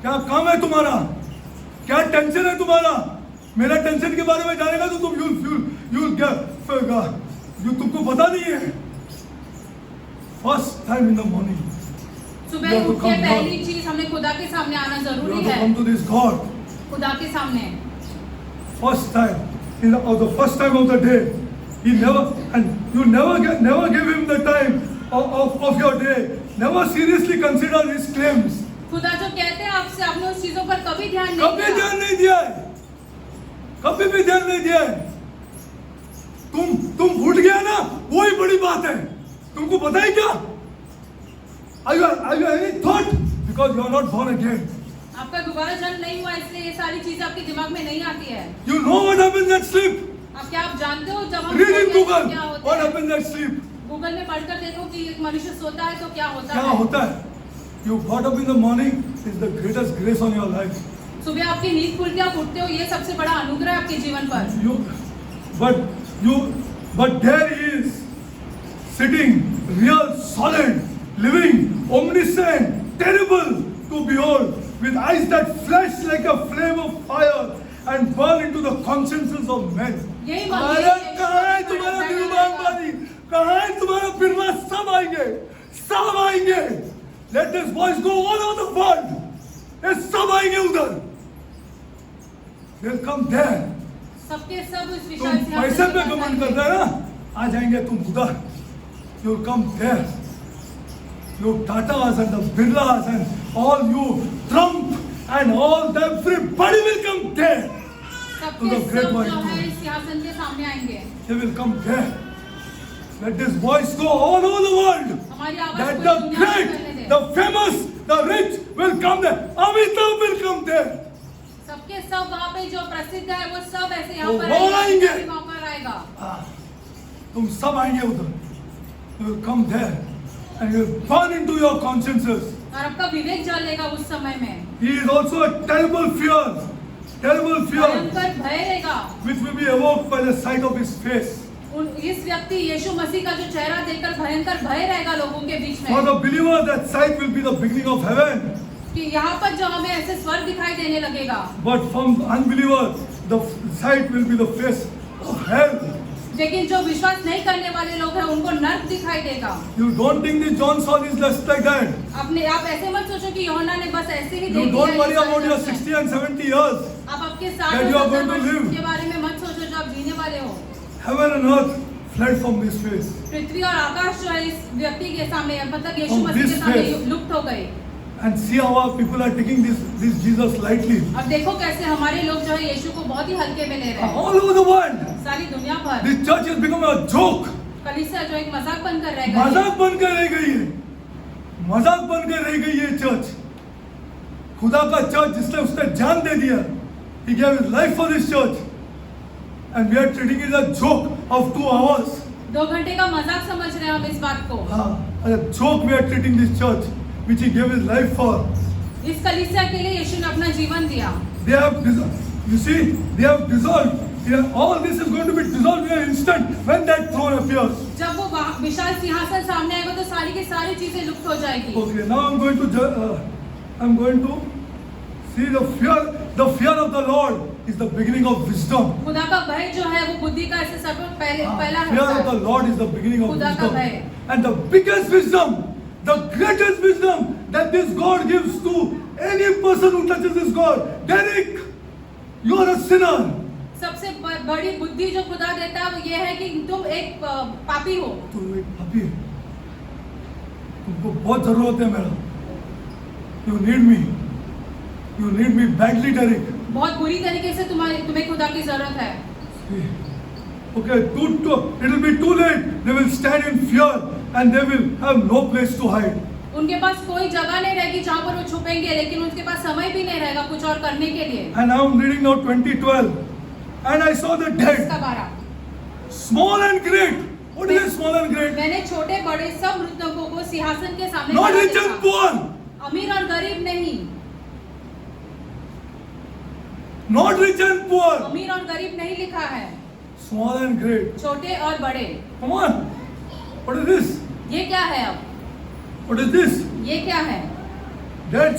S1: क्या काम है तुम्हारा? क्या टेंशन है तुम्हारा? मेरा टेंशन के बारे में जानेगा तो तुम तुमको पता नहीं है. First time in the morning
S2: सुबह उठ के पहली चीज हमने खुदा के सामने आना
S1: you
S2: जरूरी
S1: have to
S2: है।
S1: come to this God.
S2: खुदा के सामने
S1: First time, the first time of the day, he never, and you never give him the time of your day. Never seriously consider his claims.
S2: खुदा जो कहते हैं आपसे, आपने उस चीजों पर कभी ध्यान नहीं
S1: कभी
S2: दिया।
S1: ध्यान नहीं दिया है, कभी भी ध्यान नहीं दिया है. तुम उठ गया ना, वही बड़ी बात है. तुमको पता है क्या? Are you any thought? Because you are not born again.
S2: आपका दोबारा जन्म नहीं हुआ इसलिए ये सारी चीजें आपके दिमाग में नहीं आती है।
S1: You know what happens at sleep?
S2: अब क्या आप जानते हो जब हम
S1: Read in
S2: सोते हैं
S1: Google.
S2: तो क्या होता
S1: What
S2: है?
S1: happens at sleep?
S2: गूगल में पढ़कर देखो कि एक मनुष्य सोता है तो क्या होता
S1: क्या
S2: है।
S1: होता है? You got up in the morning is the greatest grace on your life.
S2: सुबह आपकी नींद खुलती है, आप उठते हो, ये सबसे बड़ा अनुग्रह है आपके जीवन पर।
S1: But there he is sitting, real, solid, living, omniscient, terrible to behold, with eyes that flash like a flame of fire and burn into the consciences of men.
S2: यही
S1: अरे कहाँ है तुम्हारा दिलबाग? कहाँ है तुम्हारा बिरला? सब आएंगे, सब आएंगे. Let this voice go all over the world. ये सब आएंगे उधर. They'll come there.
S2: सबके सब उस
S1: तुम
S2: विशाल सिंहासन
S1: पैसे
S2: के
S1: पे
S2: पास
S1: घमंड
S2: आएंगे।
S1: करता है ना, आ जाएंगे तुम उधर. You'll come there. You Tatas and the Birlas and all you Trump and all them, everybody will come there.
S2: सबके
S1: to the great
S2: सब
S1: one.
S2: जो है इस सिंहासन के सामने आएंगे।
S1: They will come there. Let this voice go all over the world.
S2: हमारी आवाज
S1: That
S2: पूरी
S1: the
S2: दुनिया में फैलने
S1: great,
S2: they.
S1: the famous, the rich will come there. Amitabh will come there.
S2: सबके सब वहाँ पे जो प्रसिद्ध है वो सब ऐसे यहाँ
S1: वो
S2: पर
S1: वहाँ आएंगे।
S2: आएंगे, मौका आएगा।
S1: तुम सब आएंगे उधर. You will come there and you will burn into your consciences.
S2: और आपका विवेक जलेगा उस समय में।
S1: He is also a terrible fear,
S2: भयंकर भय रहेगा।
S1: which will be evoked by the sight of his face.
S2: इस व्यक्ति यीशु मसीह का जो चेहरा देखकर भयंकर भय रहेगा लोगों के बीच
S1: For
S2: में।
S1: the believer, that sight will be the beginning of heaven.
S2: कि यहाँ पर जो हमें ऐसे स्वर्ग दिखाई देने लगेगा।
S1: But from unbeliever, the sight will be the face of hell.
S2: लेकिन जो विश्वास नहीं करने वाले लोग हैं उनको नर्क दिखाई देगा।
S1: You don't think that John saw this just like that.
S2: आप ऐसे मत सोचो कि यूहन्ना ने बस ऐसे ही
S1: You
S2: देख
S1: don't
S2: लिया
S1: worry
S2: ये सारे
S1: about your
S2: Darshan.
S1: 60 and 70 years.
S2: आप आपके
S1: that you are going to
S2: 60
S1: live.
S2: के बारे में मत सोचो जो आप जीने वाले हो।
S1: Heaven and earth fled from this face.
S2: पृथ्वी और आकाश जो है इस व्यक्ति के सामने मतलब यीशु
S1: From
S2: मसीह
S1: this
S2: के सामने
S1: face.
S2: लुप्त हो गए।
S1: And see how our people are taking this Jesus lightly.
S2: अब देखो कैसे हमारे लोग जो है यीशु को बहुत ही हल्के में ले रहे हैं।
S1: All over the world.
S2: सारी दुनिया भर
S1: This church has become a joke.
S2: कलीसिया जो एक मजाक बनकर रह गई है।
S1: मजाक बनकर रह गई है. मजाक बनकर रह गई है चर्च. खुदा का चर्च जिसने उसने जान दे दिया. He gave his life for this church. And we are treating it as a joke of 2 hours.
S2: 2 घंटे का मजाक समझ रहे हैं हम इस बात को।
S1: As a joke we are treating this church, which he gave his life for.
S2: इस कलीसिया के लिए यीशु ने अपना जीवन दिया।
S1: They have you see, they have dissolved. All this is going to be dissolved in an instant when that throne appears.
S2: जब वो विशाल सिंहासन सामने आएगा तो सारी की सारी चीजें लुप्त हो जाएगी।
S1: Okay, now I'm going to see the fear of the Lord is the beginning of wisdom.
S2: खुदा का भय जो है वो बुद्धि का ऐसे सब पहला
S1: Fear
S2: होता
S1: of the
S2: है।
S1: Lord is the beginning of
S2: खुदा का
S1: wisdom.
S2: भय।
S1: And the biggest wisdom, the greatest wisdom that this God gives to any person who touches this God. Derek, you are a sinner.
S2: सबसे बड़ी बुद्धि जो खुदा देता है वो ये है कि तुम एक पापी हो।
S1: तुम एक पापी है. तुमको बहुत जरूरत है मेरा. You need me. You need me badly, Derek.
S2: बहुत बुरी तरीके से तुम्हें खुदा की जरूरत है।
S1: Okay, it will be too late. They will stand in fear and they will have no place to hide.
S2: उनके पास कोई जगह नहीं रहेगी जहाँ पर वो छुपेंगे, लेकिन उनके पास समय भी नहीं रहेगा कुछ और करने के लिए।
S1: And now I'm reading now 2012, and I saw the dead,
S2: इसका 12
S1: small and great. What is small and great?
S2: मैंने छोटे बड़े सब मृतकों को सिंहासन के सामने
S1: Not
S2: खड़ा
S1: rich and
S2: देखा।
S1: poor.
S2: अमीर और गरीब नहीं,
S1: Not rich and poor.
S2: अमीर और गरीब नहीं लिखा है,
S1: Small and great.
S2: छोटे और बड़े।
S1: Come on. What is this?
S2: ये क्या है अब?
S1: What is this?
S2: ये क्या है?
S1: Dead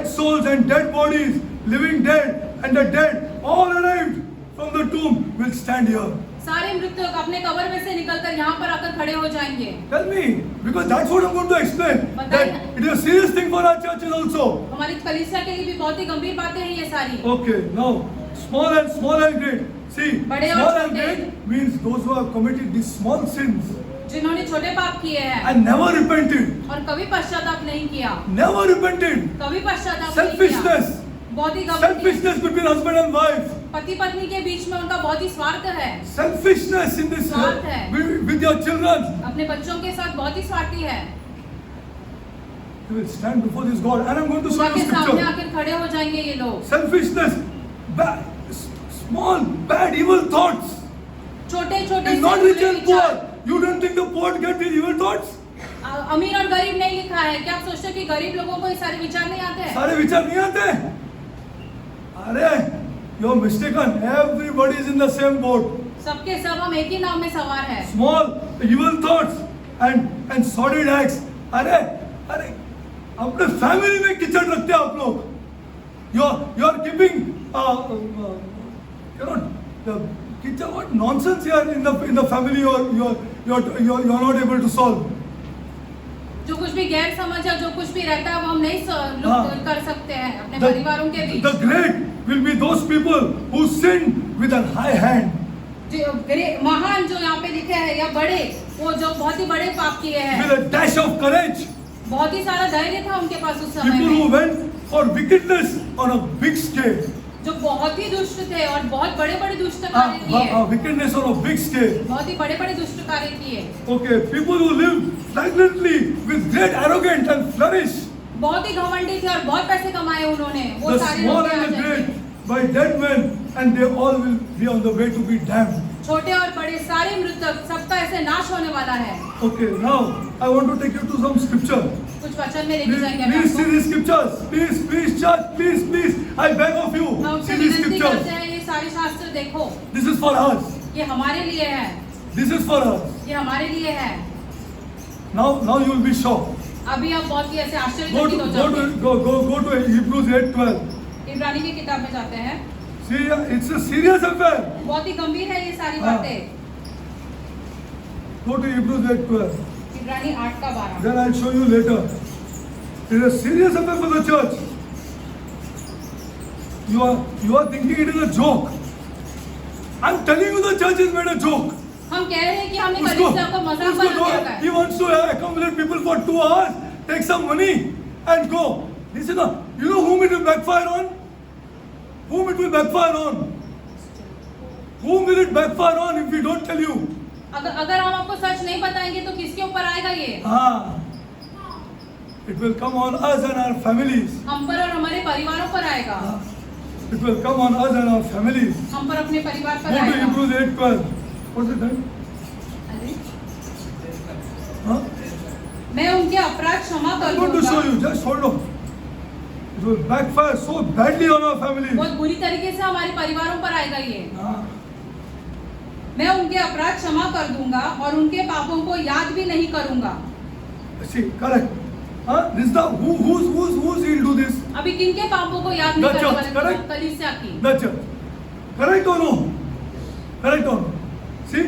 S1: souls and dead bodies, living dead and the dead, all arrived from the tomb will stand here.
S2: सारे मृतक अपने कब्र में से निकलकर यहाँ पर आकर खड़े हो जाएंगे।
S1: Tell me, because that's what I'm going to explain. That it is a serious thing for our churches also.
S2: हमारी कलीसिया के लिए भी बहुत ही गंभीर बातें हैं ये सारी।
S1: Okay, now small and great. See,
S2: बड़े और
S1: small and
S2: छोटे।
S1: great means those who have committed these small sins
S2: जिन्होंने छोटे पाप किए हैं
S1: and never repented.
S2: और कभी पश्चाताप नहीं किया,
S1: Never repented.
S2: कभी पश्चाताप नहीं किया।
S1: Selfishness.
S2: बहुत ही गंभीर।
S1: Selfishness between husband and wife.
S2: पति पत्नी के बीच में उनका बहुत ही स्वार्थ है,
S1: Selfishness in this
S2: स्वार्थ है।
S1: with your children.
S2: अपने बच्चों के साथ बहुत ही स्वार्थी है।
S1: They will stand before this God, and I'm going to show
S2: खुदा
S1: you
S2: के सामने
S1: scripture.
S2: आकर खड़े हो जाएंगे ये लोग।
S1: Selfishness, bad, small, bad, evil thoughts.
S2: छोटे छोटे
S1: It's not rich and poor. You don't think the poor get these evil thoughts?
S2: अमीर और गरीब नहीं लिखा है। क्या आप सोचते हो कि गरीब लोगों को ये सारे विचार नहीं आते हैं?
S1: सारे विचार नहीं आते? अरे, you're mistaken. Everybody is in the same boat.
S2: सबके सब हम एक ही नाव में सवार हैं।
S1: Small, evil thoughts and sordid acts. अरे, अपने फैमिली में किचड़ रखते हैं आप लोग. You're keeping, what nonsense here in the family. You're not able to solve.
S2: जो कुछ भी गैर समझ है, जो कुछ भी रहता है वो हम नहीं कर सकते हैं अपने परिवारों के बीच।
S1: The great will be those people who sin with a high hand.
S2: महान जो यहाँ पे लिखे हैं या बड़े, वो जो बहुत ही बड़े पाप किए हैं।
S1: With a dash of courage.
S2: बहुत ही सारा धैर्य था उनके पास उस समय
S1: People who
S2: में।
S1: went for wickedness on a big scale.
S2: जो बहुत ही दुष्ट थे और बहुत बड़े-बड़े दुष्ट कार्य किए।
S1: Wickedness on a big scale.
S2: बहुत ही बड़े-बड़े दुष्ट कार्य किए।
S1: Okay, people who live flagrantly with great arrogance and flourish.
S2: बहुत ही घमंडी थे और बहुत पैसे कमाए उन्होंने। वो
S1: The
S2: सारे
S1: small
S2: लोग
S1: and the
S2: आ जाएंगे।
S1: great by dead men, and they all will be on the way to be damned.
S2: छोटे और बड़े सारे मृतक, सबका ऐसे नाश होने वाला है।
S1: Okay, now I want to take you to some scripture.
S2: कुछ वचन में लेके जाएंगे
S1: Please see
S2: आपको।
S1: these scriptures. Please, church, please. I beg of you,
S2: हम उनसे
S1: see these
S2: विनती करते
S1: scriptures.
S2: हैं ये सारे शास्त्र देखो।
S1: This is for us.
S2: ये हमारे लिए है।
S1: This is for us.
S2: ये हमारे लिए है।
S1: Now you will be shocked.
S2: अभी आप बहुत ही ऐसे
S1: Go
S2: आश्चर्यचकित हो
S1: to
S2: जाओगे।
S1: go to Hebrews 8:12.
S2: इब्रानी की किताब में जाते हैं।
S1: See, it's a serious affair.
S2: बहुत ही गंभीर है ये सारी
S1: हाँ।
S2: बातें।
S1: Go to Hebrews 8:12.
S2: इब्रानी 8:12।
S1: Then I'll show you later. It's a serious affair for the church. You are thinking it is a joke. I'm telling you, the church has made a joke.
S2: हम कह रहे हैं कि हमने कलीसिया को मजाक बना दिया है।
S1: He wants to accommodate people for 2 hours, take some money, and go. This is not. You know whom it will backfire on? Whom it will backfire on? Whom will it backfire on if we don't tell you?
S2: अगर हम आपको सच नहीं बताएंगे तो किसके ऊपर आएगा ये?
S1: It will come on us and our families.
S2: हम पर और हमारे परिवारों पर आएगा।
S1: It will come on us and our families.
S2: हम पर अपने परिवार पर
S1: Go to
S2: आएगा।
S1: Hebrews 8:12. What's it then? Huh?
S2: मैं उनके अपराध क्षमा कर
S1: I'm going to show
S2: दूंगा।
S1: you. Just hold on. It will backfire so badly on our families.
S2: बहुत बुरी तरीके से हमारे परिवारों पर आएगा ये।
S1: हाँ.
S2: मैं उनके अपराध क्षमा कर दूंगा और उनके पापों को याद भी नहीं करूंगा।
S1: See, correct. This is the who's he'll do this?
S2: अभी किनके पापों को याद नहीं
S1: The
S2: करने
S1: church,
S2: वाले?
S1: correct?
S2: कलीसिया की।
S1: The church. Correct or no? Correct or no? See,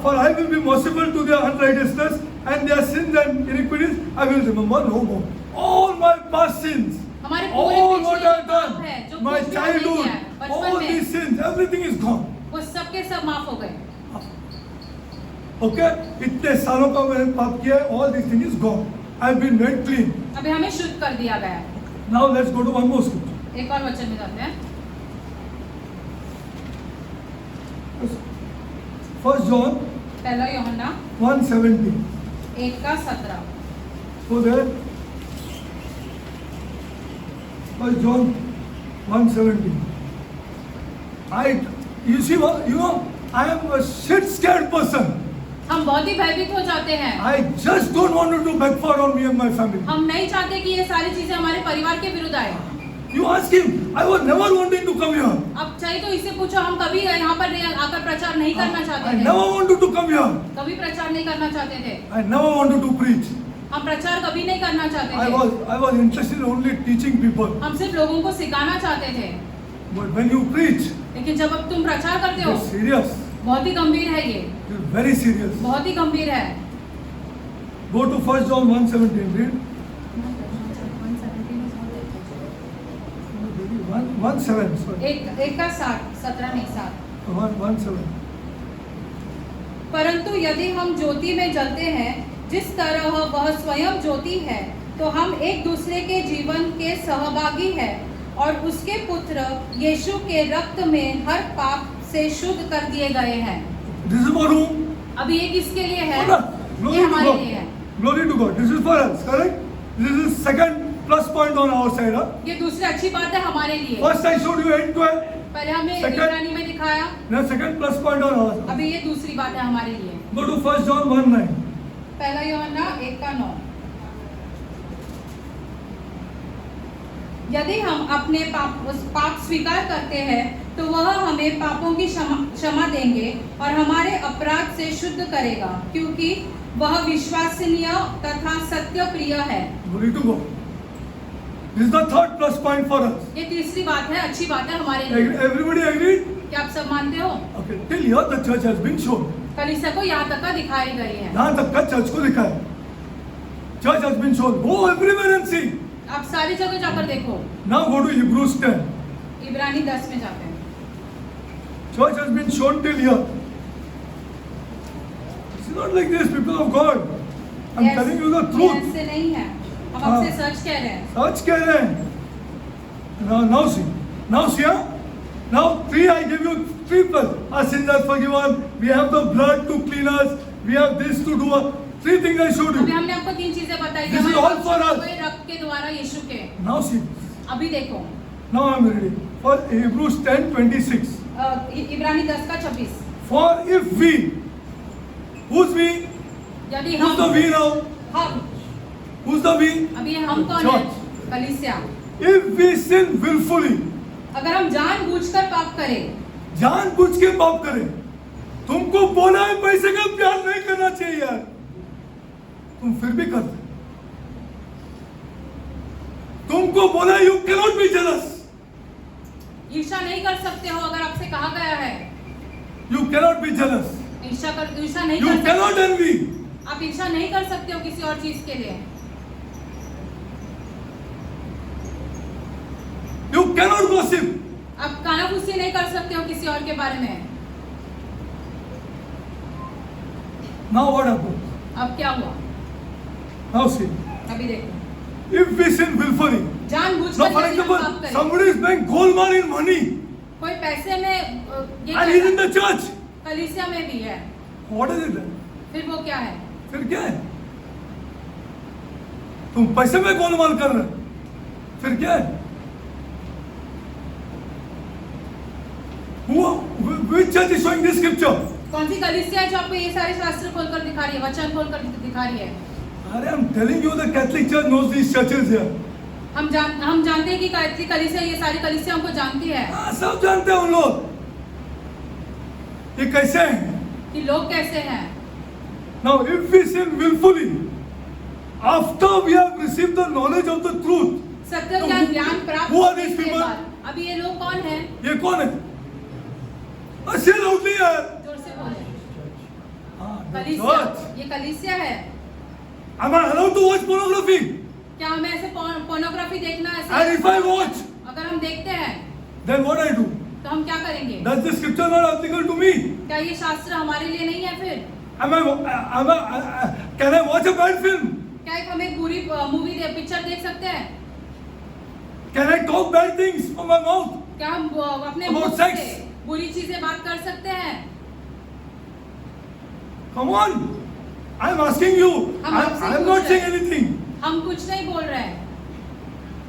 S1: for I will be merciful to their unrighteousness and their sins and iniquities. I will remember no more. All my past sins.
S2: हमारे पूरे
S1: All
S2: पिछले
S1: what
S2: जो
S1: I've
S2: पाप
S1: done.
S2: है, जो
S1: My
S2: कुछ भी हमने किया
S1: childhood.
S2: है, बचपन
S1: All
S2: में,
S1: these sins. Everything is gone.
S2: वो सबके सब माफ हो गए।
S1: Okay? इतने सालों का मैंने पाप किया है. All these things is gone. I've been made clean.
S2: अभी हमें शुद्ध कर दिया गया है।
S1: Now let's go to one more scripture.
S2: एक और वचन में जाते हैं।
S1: 1 John
S2: पहला यूहन्ना
S1: 1:17.
S2: 1:17।
S1: So there, 1 John 1:17. You see what, I am a shit scared person.
S2: हम बहुत ही भयभीत हो जाते हैं।
S1: I just don't want it to backfire on me and my family.
S2: हम नहीं चाहते कि ये सारी चीजें हमारे परिवार के विरुद्ध आए।
S1: You ask him, I was never wanting to come here.
S2: अब चाहिए तो इससे पूछो, हम कभी यहाँ पर आकर प्रचार नहीं करना
S1: I
S2: चाहते थे।
S1: never wanted to come here.
S2: कभी प्रचार नहीं करना चाहते थे।
S1: I never wanted to preach.
S2: हम प्रचार कभी नहीं करना चाहते
S1: I
S2: थे।
S1: was interested in only teaching people.
S2: हम सिर्फ लोगों को सिखाना चाहते थे।
S1: But when you preach,
S2: लेकिन जब अब तुम प्रचार करते हो,
S1: you're serious.
S2: बहुत ही गंभीर है ये।
S1: You're very serious.
S2: बहुत ही गंभीर है।
S1: Go to 1 John 1:17. Read. 1:7. Sorry.
S2: 1:7, 17 नहीं 7।
S1: 1:7.
S2: परंतु यदि हम ज्योति में जलते हैं जिस तरह वह स्वयं ज्योति है, तो हम एक दूसरे के जीवन के सहभागी हैं और उसके पुत्र यीशु के रक्त में हर पाप से शुद्ध कर दिए गए हैं।
S1: This is for whom?
S2: अब ये किसके लिए है?
S1: Glory
S2: ये
S1: to
S2: हमारे
S1: God.
S2: लिए है।
S1: Glory to God. This is for us, correct? This is second plus point on our side. Huh?
S2: ये दूसरी अच्छी बात है हमारे लिए।
S1: First I showed you 8:12.
S2: पहले हमने
S1: Second-
S2: इब्रानी में दिखाया,
S1: Now second plus point on our side.
S2: अभी ये दूसरी बात है हमारे लिए।
S1: Go to 1 John 1:9.
S2: पहला यूहन्ना 1:9। यदि हम अपने पाप स्वीकार करते हैं तो वह हमें पापों की क्षमा देंगे और हमारे अपराध से शुद्ध करेगा, क्योंकि वह विश्वसनीय तथा सत्य प्रिय है।
S1: Glory to God. This is the third plus point for us.
S2: ये तीसरी बात है, अच्छी बात है हमारे लिए।
S1: Everybody agreed?
S2: क्या आप सब मानते हो?
S1: Okay. Till here the church has been shown.
S2: कलीसिया को यहाँ तक का दिखाई गई है।
S1: यहाँ तक का चर्च को दिखा है। Church has been shown. Go everywhere and see.
S2: आप सारी जगह जाकर देखो।
S1: Now go to Hebrews 10.
S2: इब्रानी 10 में जाते हैं।
S1: Church has been shown till here. It's not like this, people of God. I'm telling you the truth.
S2: ऐसे नहीं है, हम
S1: हाँ।
S2: आपसे सच कह रहे हैं।
S1: सच कह रहे हैं। Now see. Now see, huh? Now I give you 3 plus. Our sins are forgiven. We have the blood to clean us. We have this to do. 3 things I showed
S2: अभी
S1: you.
S2: हमने आपको 3 चीजें बताई।
S1: This is all for us.
S2: रक्त के द्वारा यीशु के।
S1: Now see.
S2: अभी देखो,
S1: Now I'm ready. For Hebrews 10:26.
S2: इब्रानी 10 का 26।
S1: For if we, who's we?
S2: यदि
S1: Who's the we now?
S2: हम
S1: Who's the we?
S2: अभी हम कौन है?
S1: Church.
S2: कलीसिया।
S1: If we sin willfully,
S2: अगर हम जानबूझकर पाप करें,
S1: जानबूझ के पाप करें, तुमको बोला है पैसे का प्यार नहीं करना चाहिए यार, तुम फिर भी करते। तुमको बोला यू कैनॉट बी जेलस,
S2: ईर्ष्या नहीं कर सकते हो अगर आपसे कहा गया है।
S1: यू कैनॉट बी जेलस,
S2: ईर्ष्या नहीं
S1: यू
S2: कर
S1: कैनॉट
S2: सकते।
S1: एनवी,
S2: आप ईर्ष्या नहीं कर सकते हो किसी और चीज के लिए।
S1: यू कैनॉट गॉसिप,
S2: आप कानाफूसी नहीं कर सकते हो किसी और के बारे में।
S1: Now what happened?
S2: अब क्या हुआ?
S1: नाउ सी,
S2: अभी देखो,
S1: if we sin willfully,
S2: जानबूझकर
S1: now for
S2: यदि हम
S1: example,
S2: पाप करें,
S1: somebody is paying goldman in money
S2: कोई पैसे में ये
S1: and he's in the church,
S2: कलीसिया में भी है,
S1: what is it then?
S2: फिर वो क्या है?
S1: फिर क्या है? तुम पैसे में गोलमाल कर रहे हो, फिर क्या है? Which church is showing this scripture?
S2: कौन सी कलीसिया है जो आपको ये सारे शास्त्र खोलकर दिखा रही है, वचन खोलकर दिखा रही है?
S1: अरे I'm telling you, the Catholic Church knows these churches here.
S2: हम जानते हैं कि कैथलिक कलीसिया ये सारी कलीसिया हमको जानती है
S1: हाँ, सब जानते हैं उन लोग। ये कैसे हैं?
S2: कि लोग कैसे हैं।
S1: Now, if we sin willfully, after we have received the knowledge of the truth,
S2: सत्य
S1: तो
S2: का ज्ञान प्राप्त
S1: who are
S2: करने
S1: these
S2: के
S1: people?
S2: बाद, अभी ये लोग कौन हैं?
S1: ये कौन है? अच्छे लोग नहीं है।
S2: जोर से बोले।
S1: हाँ, the
S2: कलीसिया,
S1: church.
S2: ये कलीसिया है।
S1: Am I allowed to watch pornography?
S2: क्या हमें ऐसे पोर्नोग्राफी देखना है?
S1: And if I watch,
S2: अगर हम देखते हैं
S1: then what I do?
S2: तो हम क्या करेंगे?
S1: Does the scripture not applicable to me?
S2: क्या ये शास्त्र हमारे लिए नहीं है फिर?
S1: Can I watch a bad film?
S2: क्या एक हम एक बुरी पिक्चर देख सकते हैं?
S1: Can I talk bad things from my mouth?
S2: क्या हम अपने
S1: About
S2: मुंह
S1: sex?
S2: से बुरी चीजें बात कर सकते हैं?
S1: Come on. I'm asking you.
S2: हम आपसे
S1: I'm
S2: पूछ
S1: not
S2: रहे
S1: saying
S2: हैं।
S1: anything.
S2: हम कुछ नहीं बोल रहे हैं।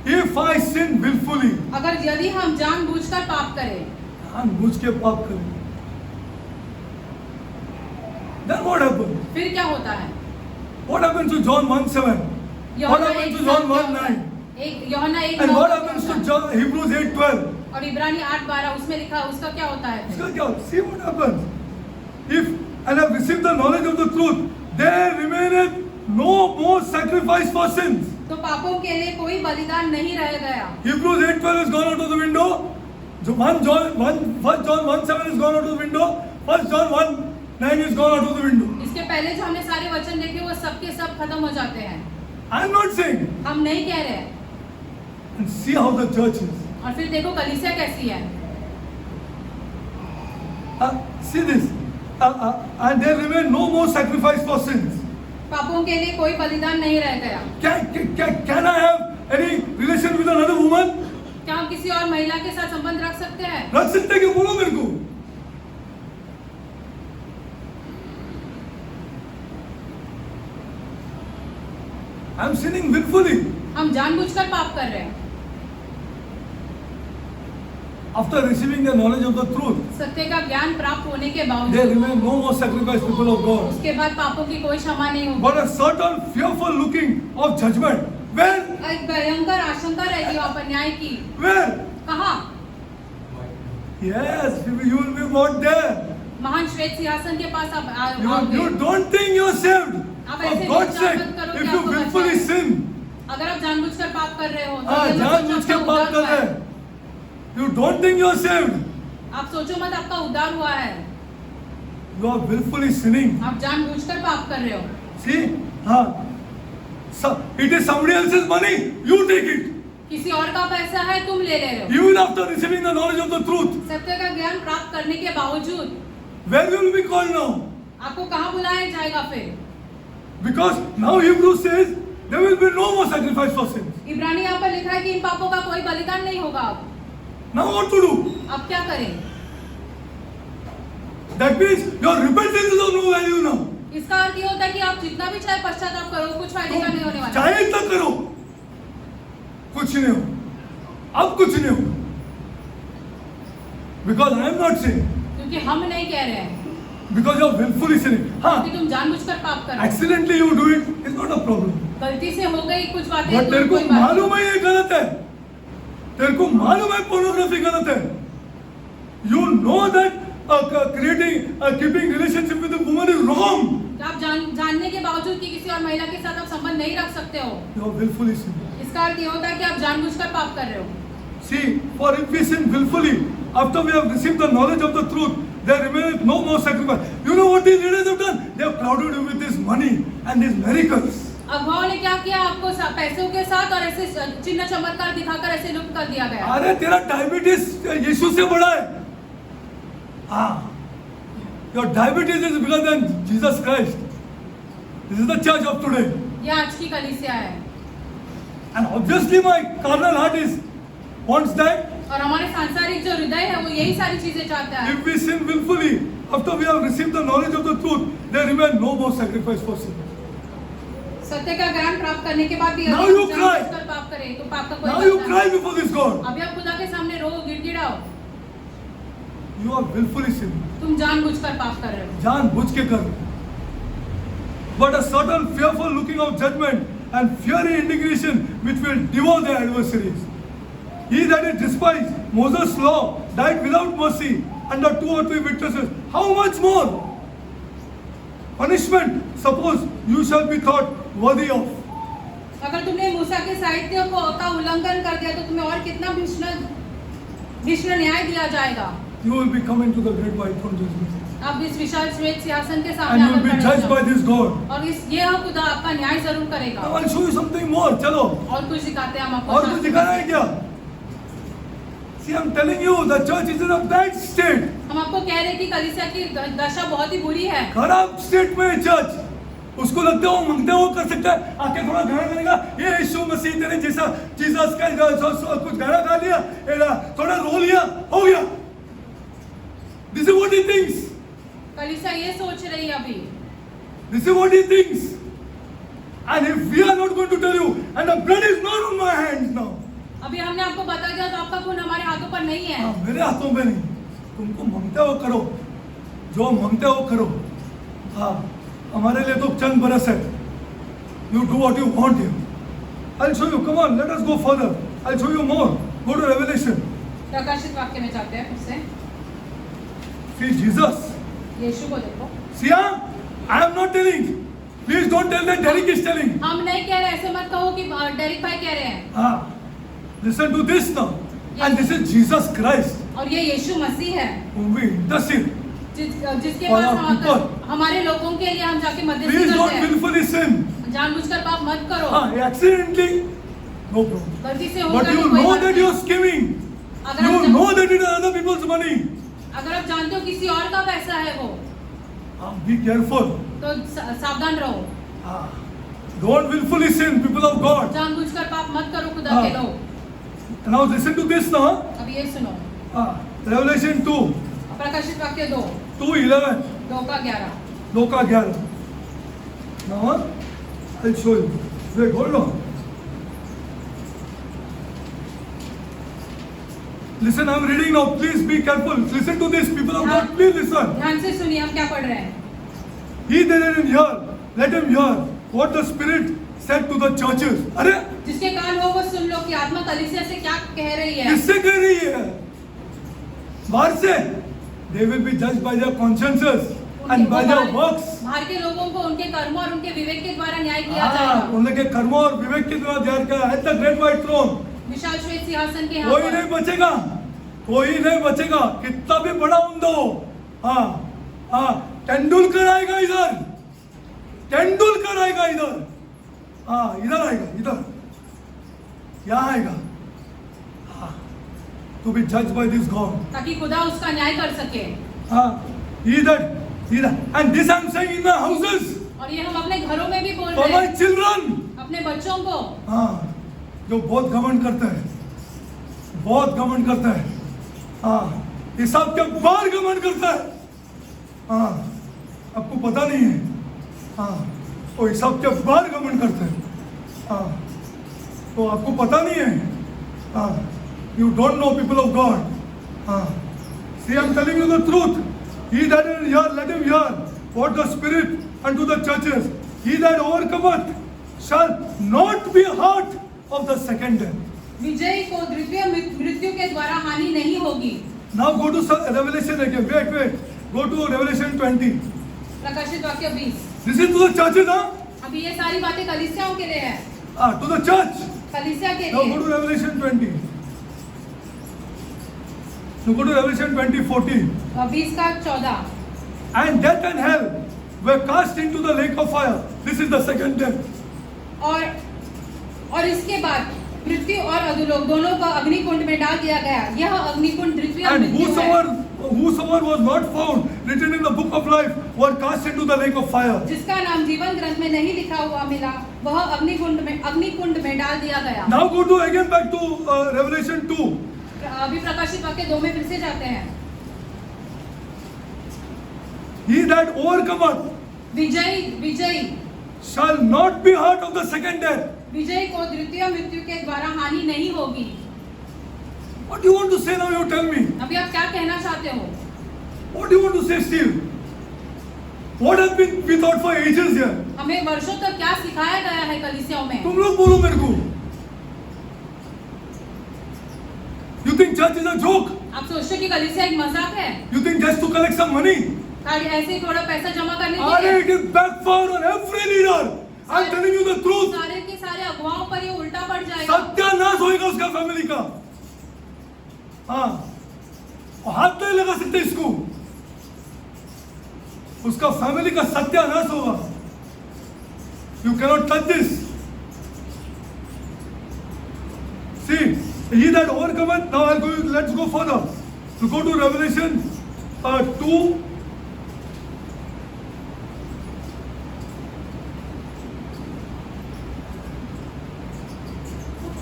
S1: If I sin willfully,
S2: अगर यदि हम जानबूझकर पाप करें,
S1: जानबूझ के पाप करें, then what happens?
S2: फिर क्या होता है?
S1: What happens to John 1:7? What
S2: यूहन्ना
S1: happens to
S2: 1:9
S1: John 1:9?
S2: यूहन्ना 1:9
S1: And what happens to Hebrews 8:12?
S2: और इब्रानी 8:12 उसमें लिखा उसका क्या होता है?
S1: इसका क्या? See what happens. If and have received the knowledge of the truth, there remaineth no more sacrifice for sins.
S2: तो पापों के लिए कोई बलिदान नहीं रह गया।
S1: Hebrews 8:12 is gone out of the window. 1 John 1:7 is gone out of the window. 1 John 1:9 is gone out of the window.
S2: इसके पहले जो हमने सारे वचन देखे वो सब के सब खत्म हो जाते हैं।
S1: I am not saying.
S2: हम नहीं कह रहे हैं।
S1: And see how the church is.
S2: और फिर देखो कलीसिया कैसी है।
S1: See this. And there remain no more sacrifice for sins.
S2: पापों के लिए कोई बलिदान नहीं रह गया।
S1: Can I have any relation with another woman?
S2: क्या हम किसी और महिला के साथ संबंध रख सकते हैं?
S1: रख सकते क्या? बोलो मेरे को। I am sinning willfully.
S2: हम जानबूझकर पाप कर रहे हैं।
S1: After receiving the knowledge of the truth,
S2: सत्य का ज्ञान प्राप्त होने के
S1: there
S2: बावजूद
S1: remain no more sacrifice, people of God.
S2: उसके बाद पापों की कोई क्षमा नहीं होगी।
S1: But a certain fearful looking of judgment. Where?
S2: एक भयंकर आशंका रहती है आप अन्याय की।
S1: Where?
S2: कहाँ?
S1: Yes, you will be brought there.
S2: महान श्वेत सिंहासन के पास आप
S1: You
S2: आओगे।
S1: don't think you're saved.
S2: आप
S1: For
S2: ऐसे
S1: God's
S2: विचार
S1: sake,
S2: मत करो
S1: if
S2: कि
S1: you
S2: आपको
S1: willfully
S2: बचाए।
S1: sin,
S2: अगर आप जानबूझकर पाप कर रहे हो तो
S1: हाँ
S2: ये मत
S1: जानबूझ
S2: सोचो
S1: के
S2: आपका
S1: पाप
S2: उद्धार
S1: कर
S2: हुआ
S1: रहे
S2: है।
S1: हैं. You don't think you're saved.
S2: आप सोचो मत आपका उद्धार हुआ है।
S1: You are willfully sinning.
S2: आप जानबूझकर पाप कर रहे हो।
S1: See? हाँ. So, it is somebody else's money. You take it.
S2: किसी और का पैसा है, तुम ले रहे हो।
S1: Even after receiving the knowledge of the truth,
S2: सत्य का ज्ञान प्राप्त करने के बावजूद
S1: where will be called now?
S2: आपको कहाँ बुलाया जाएगा फिर?
S1: Because now Hebrews says there will be no more sacrifice for sins.
S2: इब्रानी यहाँ पर लिखा है कि इन पापों का कोई बलिदान नहीं होगा अब।
S1: Now what to do?
S2: अब क्या करें?
S1: That means your repentance is of no value now.
S2: इसका अर्थ ये होता है कि आप जितना भी चाहे पश्चाताप करो, कुछ फायदे का नहीं होने वाला।
S1: चाहे इतना करो, कुछ नहीं हो। अब कुछ नहीं हो। Because I am not saying.
S2: क्योंकि हम नहीं कह रहे हैं
S1: Because you are willfully sinning. हाँ.
S2: कि तुम जानबूझकर पाप कर रहे हो।
S1: Accidentally you do it is not a problem.
S2: गलती से हो गई कुछ बातें
S1: But
S2: तो
S1: तेरे को
S2: कोई बात
S1: मालूम है ये गलत है. तेरे को मालूम है pornography गलत है. You know that keeping relationship with a woman is wrong.
S2: नहीं। आप जानने के बावजूद कि किसी और महिला के साथ आप संबंध नहीं रख सकते हो,
S1: You are willfully sinning.
S2: इसका अर्थ ये होता है कि आप जानबूझकर पाप कर रहे हो।
S1: See, for if we sin willfully, after we have received the knowledge of the truth, there remaineth no more sacrifice. You know what these leaders have done? They have crowded you with this money and these miracles.
S2: अगुवाओं ने क्या किया? आपको पैसों के साथ और ऐसे चिन्ह चमत्कार दिखाकर ऐसे लुप्त कर दिया गया।
S1: अरे तेरा डायबिटीज यीशु से बड़ा है। हाँ, your diabetes is bigger than Jesus Christ. This is the church of today.
S2: ये आज की कलीसिया है।
S1: And obviously my carnal heart is wants that.
S2: और हमारे सांसारिक जो हृदय है वो यही सारी चीजें चाहता है।
S1: If we sin willfully, after we have received the knowledge of the truth, there remain no more sacrifice for sin.
S2: सत्य का ज्ञान प्राप्त करने के बाद भी
S1: Now
S2: अगर
S1: you
S2: आप
S1: cry.
S2: जानबूझकर पाप करें तो पाप का कोई
S1: Now you
S2: बदला
S1: cry
S2: नहीं।
S1: before this God.
S2: अभी आप खुदा के सामने रो, गिड़गिड़ाओ।
S1: You are willfully sinning.
S2: तुम जानबूझकर पाप कर रहे हो।
S1: जानबूझ के कर। But a certain fearful looking of judgment and fiery indignation which will devour their adversaries. He that is despised Moses' law died without mercy under 2 or 3 witnesses. How much more punishment suppose you shall be thought worthy of?
S2: अगर तुमने मूसा के साहित्य का उल्लंघन कर दिया तो तुम्हें और कितना भीषण न्याय दिया जाएगा।
S1: You will be coming to the great white throne judgment.
S2: अब इस विशाल श्वेत सिंहासन के
S1: And
S2: सामने
S1: you will be
S2: आकर
S1: judged
S2: खड़े
S1: by
S2: हो।
S1: this God.
S2: और इस ये खुदा आपका न्याय जरूर करेगा।
S1: Now I'll show you something more. चलो
S2: और कुछ दिखाते हैं हम आपको।
S1: और कुछ दिखाना है क्या? See, I'm telling you, the church is in a bad state.
S2: हम आपको कह रहे हैं कि कलीसिया की दशा बहुत ही बुरी है।
S1: खराब स्टेट में है चर्च। उसको लगता है वो मांगते वो कर सकता है, आके थोड़ा गाना करेगा, ये यीशु मसीह तेरे जैसा जीसस का कुछ गाना गा लिया, थोड़ा रो लिया, हो गया। This is what he thinks.
S2: कलीसिया ये सोच रही है अभी।
S1: This is what he thinks. And if we are not going to tell you, and the blood is not on my hands now.
S2: अभी हमने आपको बता दिया तो आपका खून हमारे हाथों पर नहीं है।
S1: हाँ, मेरे हाथों में नहीं। तुमको मांगते हो करो, जो मांगते हो करो। हाँ, हमारे लिए तो चंद बरस है। You do what you want here. I'll show you. Come on, let us go further. I'll show you more. Go to Revelation.
S2: प्रकाशित वाक्य में जाते हैं फिर से।
S1: See Jesus.
S2: यीशु को देखो।
S1: See, I am not telling. Please don't tell that Derek is telling.
S2: हम नहीं कह रहे, ऐसे मत कहो कि डेरिक भाई कह रहे हैं।
S1: हाँ, listen to this now. And this is Jesus Christ
S2: और ये यीशु मसीह है
S1: whom we intercede.
S2: जिसके
S1: For
S2: पास
S1: our
S2: हम
S1: people.
S2: हमारे लोगों के लिए हम जाके मदद
S1: Please
S2: करते
S1: don't
S2: हैं।
S1: willfully sin.
S2: जानबूझकर पाप मत करो।
S1: हाँ, accidentally, no problem.
S2: गलती से होगा
S1: But
S2: तो
S1: you
S2: कोई
S1: know
S2: बात
S1: that
S2: नहीं।
S1: you are scheming.
S2: अगर
S1: You
S2: आप
S1: know that it is other people's money.
S2: अगर आप जानते हो किसी और का पैसा है वो,
S1: Be careful.
S2: तो सावधान रहो।
S1: Don't willfully sin, people of God.
S2: जानबूझकर पाप मत करो खुदा के लोग।
S1: Now listen to this now.
S2: अब ये सुनो,
S1: Revelation 2,
S2: प्रकाशित वाक्य 2,
S1: 2:11,
S2: 2 का 11।
S1: 2 का 11. Now I'll show you. Wait, hold on. Listen, I'm reading now. Please be careful. Listen to this. People of God, please listen.
S2: ध्यान से सुनिए, हम क्या पढ़ रहे हैं.
S1: He that didn't hear, let him hear what the Spirit said to the churches. अरे
S2: जिसके कान हो वो सुन लो कि आत्मा कलीसिया से क्या कह रही है.
S1: किससे कह रही है? बाहर से. They will be judged by their consciences and by their works.
S2: बाहर के लोगों को उनके कर्मों और उनके विवेक के द्वारा न्याय किया जाएगा.
S1: उनके कर्मों और विवेक के द्वारा न्याय किया है. The great white throne.
S2: विशाल श्वेत सिंहासन के यहाँ
S1: कोई
S2: पर.
S1: नहीं बचेगा. कोई नहीं बचेगा. कितना भी बड़ा उम्दा हो. हाँ हाँ. तेंदुलकर आएगा इधर. तेंदुलकर आएगा इधर. हाँ इधर आएगा. इधर यहाँ आएगा. हाँ. To be judged by this God.
S2: ताकि खुदा उसका न्याय कर सके.
S1: हाँ. Either. And this I'm saying in my houses.
S2: और ये हम अपने घरों में भी बोल
S1: For
S2: रहे
S1: my
S2: हैं.
S1: children.
S2: अपने बच्चों को.
S1: हाँ. जो बहुत घमंड करता है. बहुत घमंड करता है. हाँ. हिसाब के बाहर घमंड करता है. हाँ. आपको पता नहीं है. हाँ. वो हिसाब के बाहर घमंड करता है. हाँ. तो आपको पता नहीं है. हाँ. You don't know people of God. हाँ. See, I'm telling you the truth. He that is here, let him hear what the Spirit unto the churches. He that overcometh shall not be hurt of the second death.
S2: विजयी को द्वितीय मृत्यु के द्वारा हानि नहीं होगी.
S1: Now go to Revelation again. Wait. Go to Revelation 20.
S2: प्रकाशित वाक्य 20.
S1: This is to the churches, huh?
S2: अभी ये सारी बातें कलीसियाओं के लिए है.
S1: To the church.
S2: कलीसिया के
S1: Now
S2: लिए.
S1: go to Revelation 20. Now go to Revelation 20:14.
S2: 20 का 14.
S1: And death and hell were cast into the lake of fire. This is the second death.
S2: और इसके बाद मृत्यु और अधोलोक दोनों को अग्निकुंड में डाल दिया गया. यह अग्निकुंड द्वितीय
S1: And
S2: मृत्यु है.
S1: whosoever was not found written in the book of life were cast into the lake of fire.
S2: जिसका नाम जीवन ग्रंथ में नहीं लिखा हुआ मिला वह अग्निकुंड में डाल दिया गया.
S1: Now go to again back to Revelation 2.
S2: अभी प्रकाशित वाक्य 2 में फिर से जाते हैं.
S1: He that overcometh
S2: विजयी
S1: shall not be hurt of the second death.
S2: विजयी को द्वितीय मृत्यु के द्वारा हानि नहीं होगी.
S1: What do you want to say now? You tell me.
S2: अभी आप क्या कहना चाहते हो?
S1: What do you want to say still? What has been taught for ages here?
S2: हमें वर्षों तक क्या सिखाया गया है कलीसियाओं में?
S1: तुम लोग बोलो मेरे को. You think church is a joke?
S2: आप सोचते हो कि कलीसिया एक मजाक है?
S1: You think just to collect some money?
S2: खाली ऐसे ही थोड़ा पैसा जमा करने के
S1: अरे
S2: लिए?
S1: it is backfire on every leader. I'm telling you the truth.
S2: सारे के सारे अगुवाओं पर ये उल्टा पड़ जाएगा.
S1: सत्यानाश होएगा उसका फैमिली का. हाँ. हाथ नहीं लगा सकते इसको. उसका फैमिली का सत्यानाश होगा. You cannot touch this. See, he that overcometh. Now let's go further. So go to Revelation 2.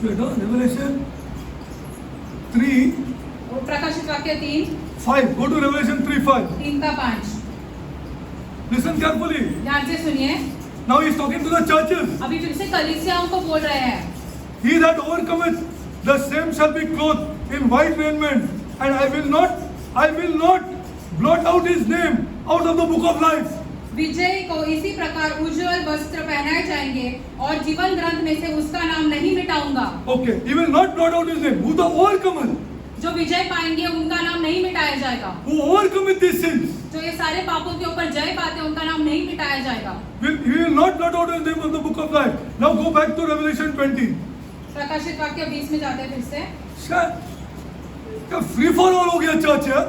S1: Revelation 3.
S2: प्रकाशित वाक्य
S1: 5. Go to Revelation 3:5.
S2: 3 का 5.
S1: Listen carefully.
S2: ध्यान से सुनिए.
S1: Now he is talking to the churches.
S2: अभी फिर से कलीसियाओं को बोल रहे हैं.
S1: He that overcometh, the same shall be clothed in white raiment, and I will not blot out his name out of the book of life.
S2: विजयी को इसी प्रकार उज्जवल वस्त्र पहनाए जाएंगे और जीवन ग्रंथ में से उसका नाम नहीं मिटाऊंगा.
S1: Okay, he will not blot out his name. Who the overcomer?
S2: जो विजय पाएंगे उनका नाम नहीं मिटाया जाएगा.
S1: Who overcometh these sins?
S2: जो ये सारे पापों के ऊपर जय पाते हैं उनका नाम नहीं मिटाया जाएगा.
S1: He will not blot out his name of the book of life. Now go back to Revelation 20.
S2: प्रकाशित वाक्य 20 में जाते हैं फिर से.
S1: क्या फ्री फॉर ऑल हो गया चर्च यार?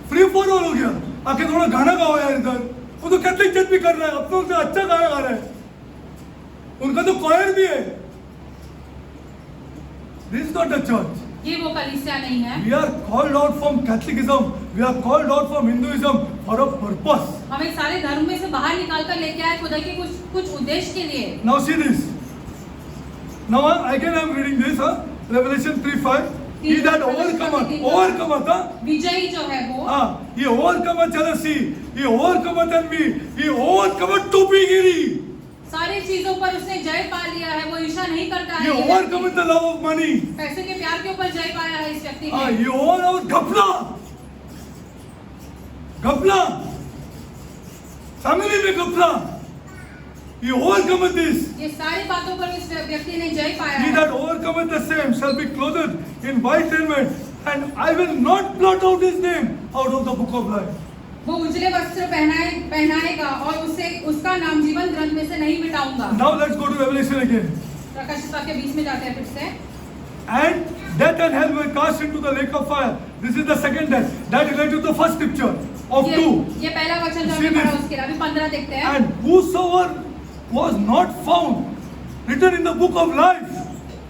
S1: फ्री फॉर ऑल हो गया. आके थोड़ा गाना गाओ यार इधर. वो तो कैथलिक चर्च भी कर रहा है. अपनों से अच्छा गाना गा रहा है. उनका तो कॉयर भी है. This is not a church.
S2: ये वो कलीसिया नहीं है.
S1: We are called out from Catholicism. We are called out from Hinduism for a purpose.
S2: हमें सारे धर्म में से बाहर निकाल कर लेके आए खुदा के कुछ उद्देश्य के लिए.
S1: Now see this. Now again I am reading this. Revelation 3:5. He that overcometh.
S2: विजयी जो है वो.
S1: He overcometh jealousy. He overcometh envy. He overcometh टोपीगिरी.
S2: सारी चीजों पर उसने जय पा लिया है, वो ईर्ष्या नहीं करता है।
S1: He
S2: ये व्यक्ति
S1: overcome the love of money.
S2: पैसे के प्यार के ऊपर जय पाया है इस व्यक्ति
S1: Ah,
S2: ने।
S1: he overcome घपला, घपला, family में घपला. He overcome this.
S2: ये सारी बातों पर इस व्यक्ति ने जय पाया
S1: He
S2: है।
S1: that overcometh the same shall be clothed in white raiment, and I will not blot out his name out of the book of life.
S2: वो उजले वस्त्र पहनाएगा और उसे उसका नाम जीवन ग्रंथ में से नहीं मिटाऊंगा।
S1: Now let's go to Revelation again.
S2: प्रकाशित वाक्य 20 में जाते हैं फिर से।
S1: And death and hell were cast into the lake of fire. This is the second death. That related to the first scripture of
S2: ये
S1: 2.
S2: ये पहला वचन जो
S1: See
S2: हमने पढ़ा
S1: this?
S2: उसके लिए। अभी 15 देखते हैं।
S1: And whosoever was not found written in the book of life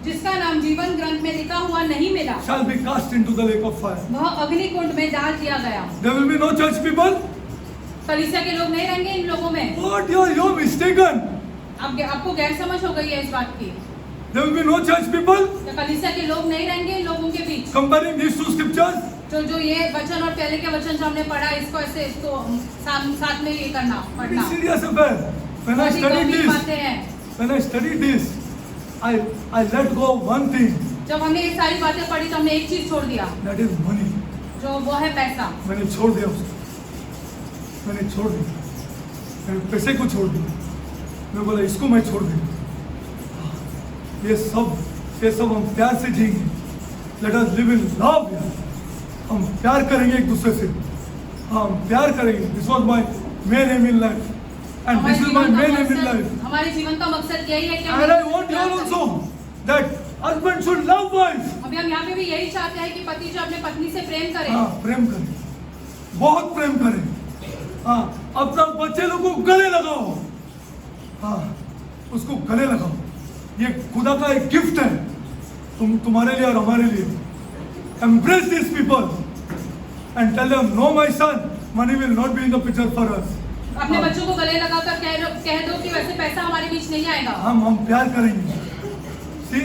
S2: जिसका नाम जीवन ग्रंथ में लिखा हुआ नहीं मिला,
S1: shall be cast into the lake of fire.
S2: वह अग्निकुंड में डाल दिया गया।
S1: There will be no church people.
S2: कलीसिया के लोग नहीं रहेंगे इन लोगों में।
S1: What you're mistaken.
S2: अब आपको गैर समझ हो गई है इस बात की।
S1: There will be no church people.
S2: तो कलीसिया के लोग नहीं रहेंगे इन लोगों के बीच।
S1: Comparing these two scriptures.
S2: जो ये वचन और पहले के वचन जो हमने पढ़ा, इसको ऐसे इसको साथ में ये करना
S1: Be
S2: पढ़ना।
S1: serious affair. When I
S2: बहुत ही
S1: studied
S2: गंभीर
S1: this,
S2: बातें हैं।
S1: when I studied this, I let go of one thing.
S2: जब हमने ये सारी बातें पढ़ी तो हमने एक चीज छोड़ दिया,
S1: That is money.
S2: जो वो है पैसा।
S1: मैंने छोड़ दिया उसको, मैंने छोड़ दिया, मैंने पैसे को छोड़ दिया, मैं बोला इसको मैं छोड़ दिया। ये सब हम प्यार से जिएंगे। Let us live in love. हम प्यार करेंगे एक दूसरे से, हम प्यार करेंगे। This was my main M in life and this is my main M in life.
S2: हमारे जीवन का मकसद यही है कि
S1: and I want you also that husband should love wife.
S2: अभी हम यहाँ पे भी यही चाहते हैं कि पति जो अपने पत्नी से प्रेम करे।
S1: हाँ, प्रेम करें, बहुत प्रेम करें। हाँ, अपना बच्चे लोग को गले लगाओ। हाँ, उसको गले लगाओ। ये खुदा का एक गिफ्ट है तुम्हारे लिए और हमारे लिए। Embrace this people and tell them no my son, money will not be in the picture for us.
S2: अपने बच्चों को गले लगाकर कह दो कि वैसे पैसा हमारे बीच नहीं आएगा।
S1: हम प्यार करेंगे। See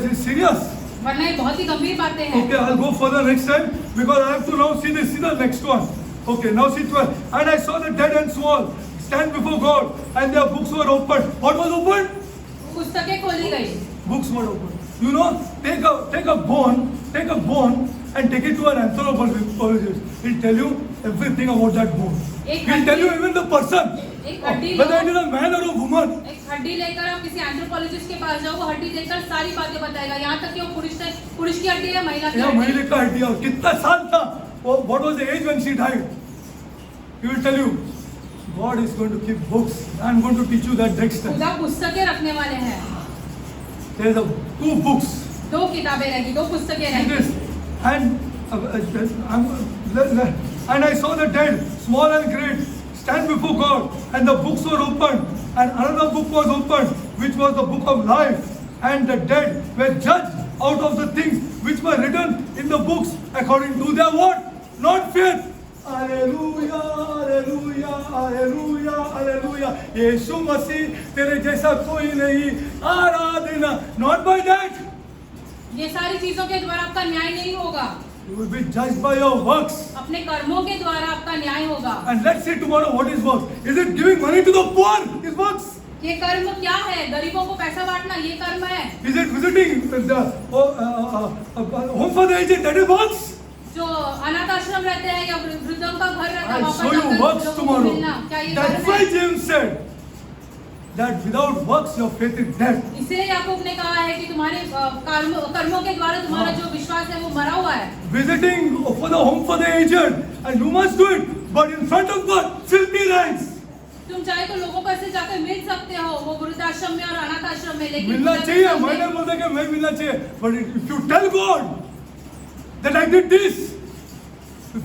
S1: it's serious.
S2: वरना ये बहुत ही गंभीर बातें हैं।
S1: Okay, I'll go further next time because I have to now see this. See the next one. Okay, now see 12. And I saw the dead and small stand before God, and their books were opened. What was opened?
S2: पुस्तकें खोली गई।
S1: Books were opened. You know, take a bone, and take it to an anthropologist. He'll tell you everything about that bone. He'll tell you even the person,
S2: एक हड्डी
S1: whether it is a man or a woman.
S2: एक हड्डी लेकर आप किसी एंथ्रोपोलॉजिस्ट के पास जाओ, वो हड्डी देखकर सारी बातें बताएगा। यहाँ तक कि वो पुरुष की हड्डी है, महिला की
S1: या
S2: हड्डी।
S1: महिले का हड्डी, और कितना साल था, what was the age when she died? He will tell you. God is going to keep books. I am going to teach you that next time.
S2: खुदा पुस्तकें रखने वाले हैं।
S1: There is 2 books.
S2: 2 किताबें रहेगी, 2 पुस्तकें
S1: See
S2: रहेगी।
S1: this. And I saw the dead, small and great, stand before God, and the books were opened, and another book was opened, which was the book of life, and the dead were judged out of the things which were written in the books according to their what? Not faith. Hallelujah, hallelujah, hallelujah, hallelujah. यीशु मसीह तेरे जैसा कोई नहीं, आराधना. Not by that.
S2: ये सारी चीजों के द्वारा आपका न्याय नहीं होगा।
S1: You will be judged by your works.
S2: अपने कर्मों के द्वारा आपका न्याय होगा।
S1: And let's see tomorrow what is works. Is it giving money to the poor? Is works?
S2: ये कर्म क्या है? गरीबों को पैसा बांटना, ये कर्म है।
S1: Is it visiting the home for the aged? That is works.
S2: जो अनाथ आश्रम रहते हैं या वृद्धों का घर रहता है,
S1: I'll
S2: वहाँ
S1: show
S2: पर
S1: you
S2: जाकर
S1: works
S2: लोगों को
S1: tomorrow.
S2: मिलना, क्या ये
S1: That's
S2: कर्म
S1: why
S2: है?
S1: James said that without works your faith is dead.
S2: इसलिए याकूब ने कहा है कि तुम्हारे कर्मों के द्वारा तुम्हारा जो विश्वास है वो मरा हुआ है।
S1: Visiting for the home for the aged, and you must do it, but in front of God, filthy rags.
S2: तुम चाहे तो लोगों को ऐसे जाकर मिल सकते हो, वो वृद्धाश्रम में और अनाथ आश्रम में, लेकिन
S1: मिलना चाहिए, मैं नहीं बोलता कि मैं मिलना चाहिए, but if you tell God that I did this,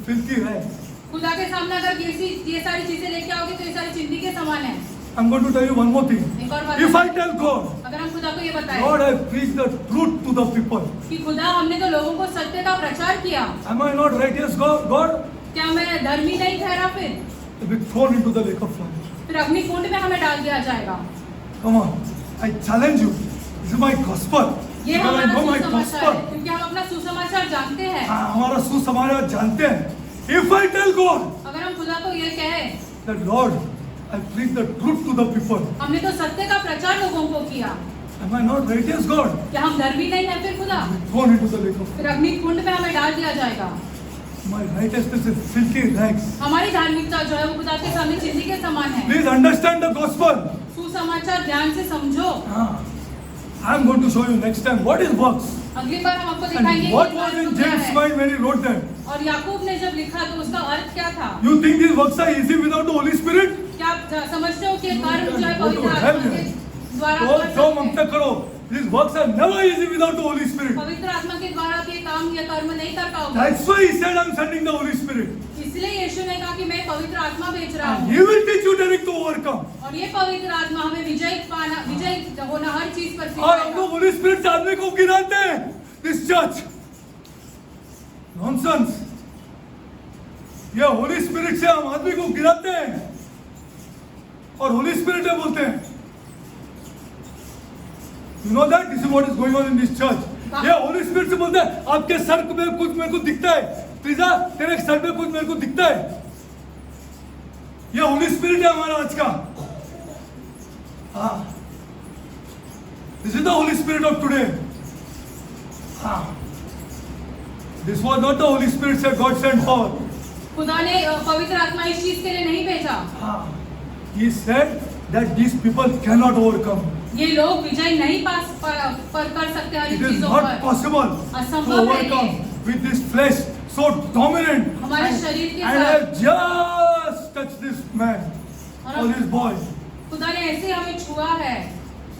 S1: filthy rags.
S2: खुदा के सामने अगर ये सारी चीजें लेके आओगे तो ये सारी चिंदी के समान है।
S1: I'm going to tell you one more thing.
S2: एक और बात
S1: If I tell God,
S2: अगर हम खुदा को ये बताएं
S1: Lord, I preach the truth to the people.
S2: कि खुदा हमने तो लोगों को सत्य का प्रचार किया,
S1: Am I not righteous, God?
S2: क्या मैं धर्मी नहीं ठहरा? फिर
S1: I'll be thrown into the lake of fire.
S2: फिर अग्निकुंड में हमें डाल दिया जाएगा।
S1: Come on, I challenge you. This is my gospel.
S2: ये
S1: Because I
S2: हमारा
S1: know my
S2: सुसमाचार है,
S1: gospel.
S2: क्योंकि हम अपना सुसमाचार जानते हैं।
S1: हाँ, हमारा सुसमाचार जानते हैं. If I tell God
S2: अगर हम खुदा को ये कहें
S1: that Lord, I preach the truth to the people.
S2: हमने तो सत्य का प्रचार लोगों को किया।
S1: Am I not righteous, God?
S2: क्या हम धर्मी नहीं है फिर खुदा?
S1: Thrown into the lake of
S2: फिर अग्नि कुंड में हमें डाल दिया जाएगा।
S1: my righteousness is filthy rags.
S2: हमारी धार्मिकता जो है वो खुदा के सामने चिंदी के समान है।
S1: Please understand the gospel.
S2: सुसमाचार ध्यान से समझो।
S1: I am going to show you next time what is works
S2: अगली बार हम आपको दिखाएंगे
S1: and what
S2: कि
S1: was
S2: कर्म
S1: in
S2: क्या
S1: James'
S2: है।
S1: mind when he wrote them.
S2: और याकूब ने जब लिखा तो उसका अर्थ क्या था?
S1: You think these works are easy without the Holy Spirit?
S2: क्या आप समझते हो कि कर्म जो है
S1: Go to
S2: पवित्र
S1: hell,
S2: आत्मा के
S1: yeah.
S2: द्वारा
S1: तो
S2: कर
S1: जो
S2: सकते हैं।
S1: ममता करो, these works are never easy without the Holy Spirit.
S2: पवित्र आत्मा के द्वारा आप ये काम या कर्म नहीं कर पाओगे।
S1: That's why he said, I'm sending the Holy Spirit.
S2: इसलिए यीशु ने कहा कि मैं पवित्र आत्मा भेज रहा
S1: And
S2: हूँ
S1: he will teach you direct to overcome.
S2: और ये पवित्र आत्मा हमें विजय होना हर चीज पर
S1: और हम
S2: सिखाएगा।
S1: लोग होली स्पिरिट से आदमी को गिराते हैं दिस चर्च नॉनसेंस। ये होली स्पिरिट से हम आदमी को गिराते हैं और होली स्पिरिट है बोलते हैं। You know that this is what is going on in this church. ये होली स्पिरिट से बोलते हैं आपके सर में कुछ मेरे को दिखता है, प्लीजा तेरे सर में कुछ मेरे को दिखता है। ये होली स्पिरिट है हमारा आज का। हाँ, this is the Holy Spirit of today. This was not the Holy Spirit that God sent for.
S2: खुदा ने पवित्र आत्मा इस चीज के लिए नहीं भेजा।
S1: He said that these people cannot overcome.
S2: ये लोग विजय नहीं पर कर सकते हर
S1: It is
S2: चीजों
S1: not
S2: पर।
S1: possible to
S2: असंभव है ये।
S1: overcome with this flesh so dominant.
S2: हमारे शरीर के
S1: And I
S2: साथ
S1: have just touched this man or this boy.
S2: खुदा ने ऐसे हमें छुआ है।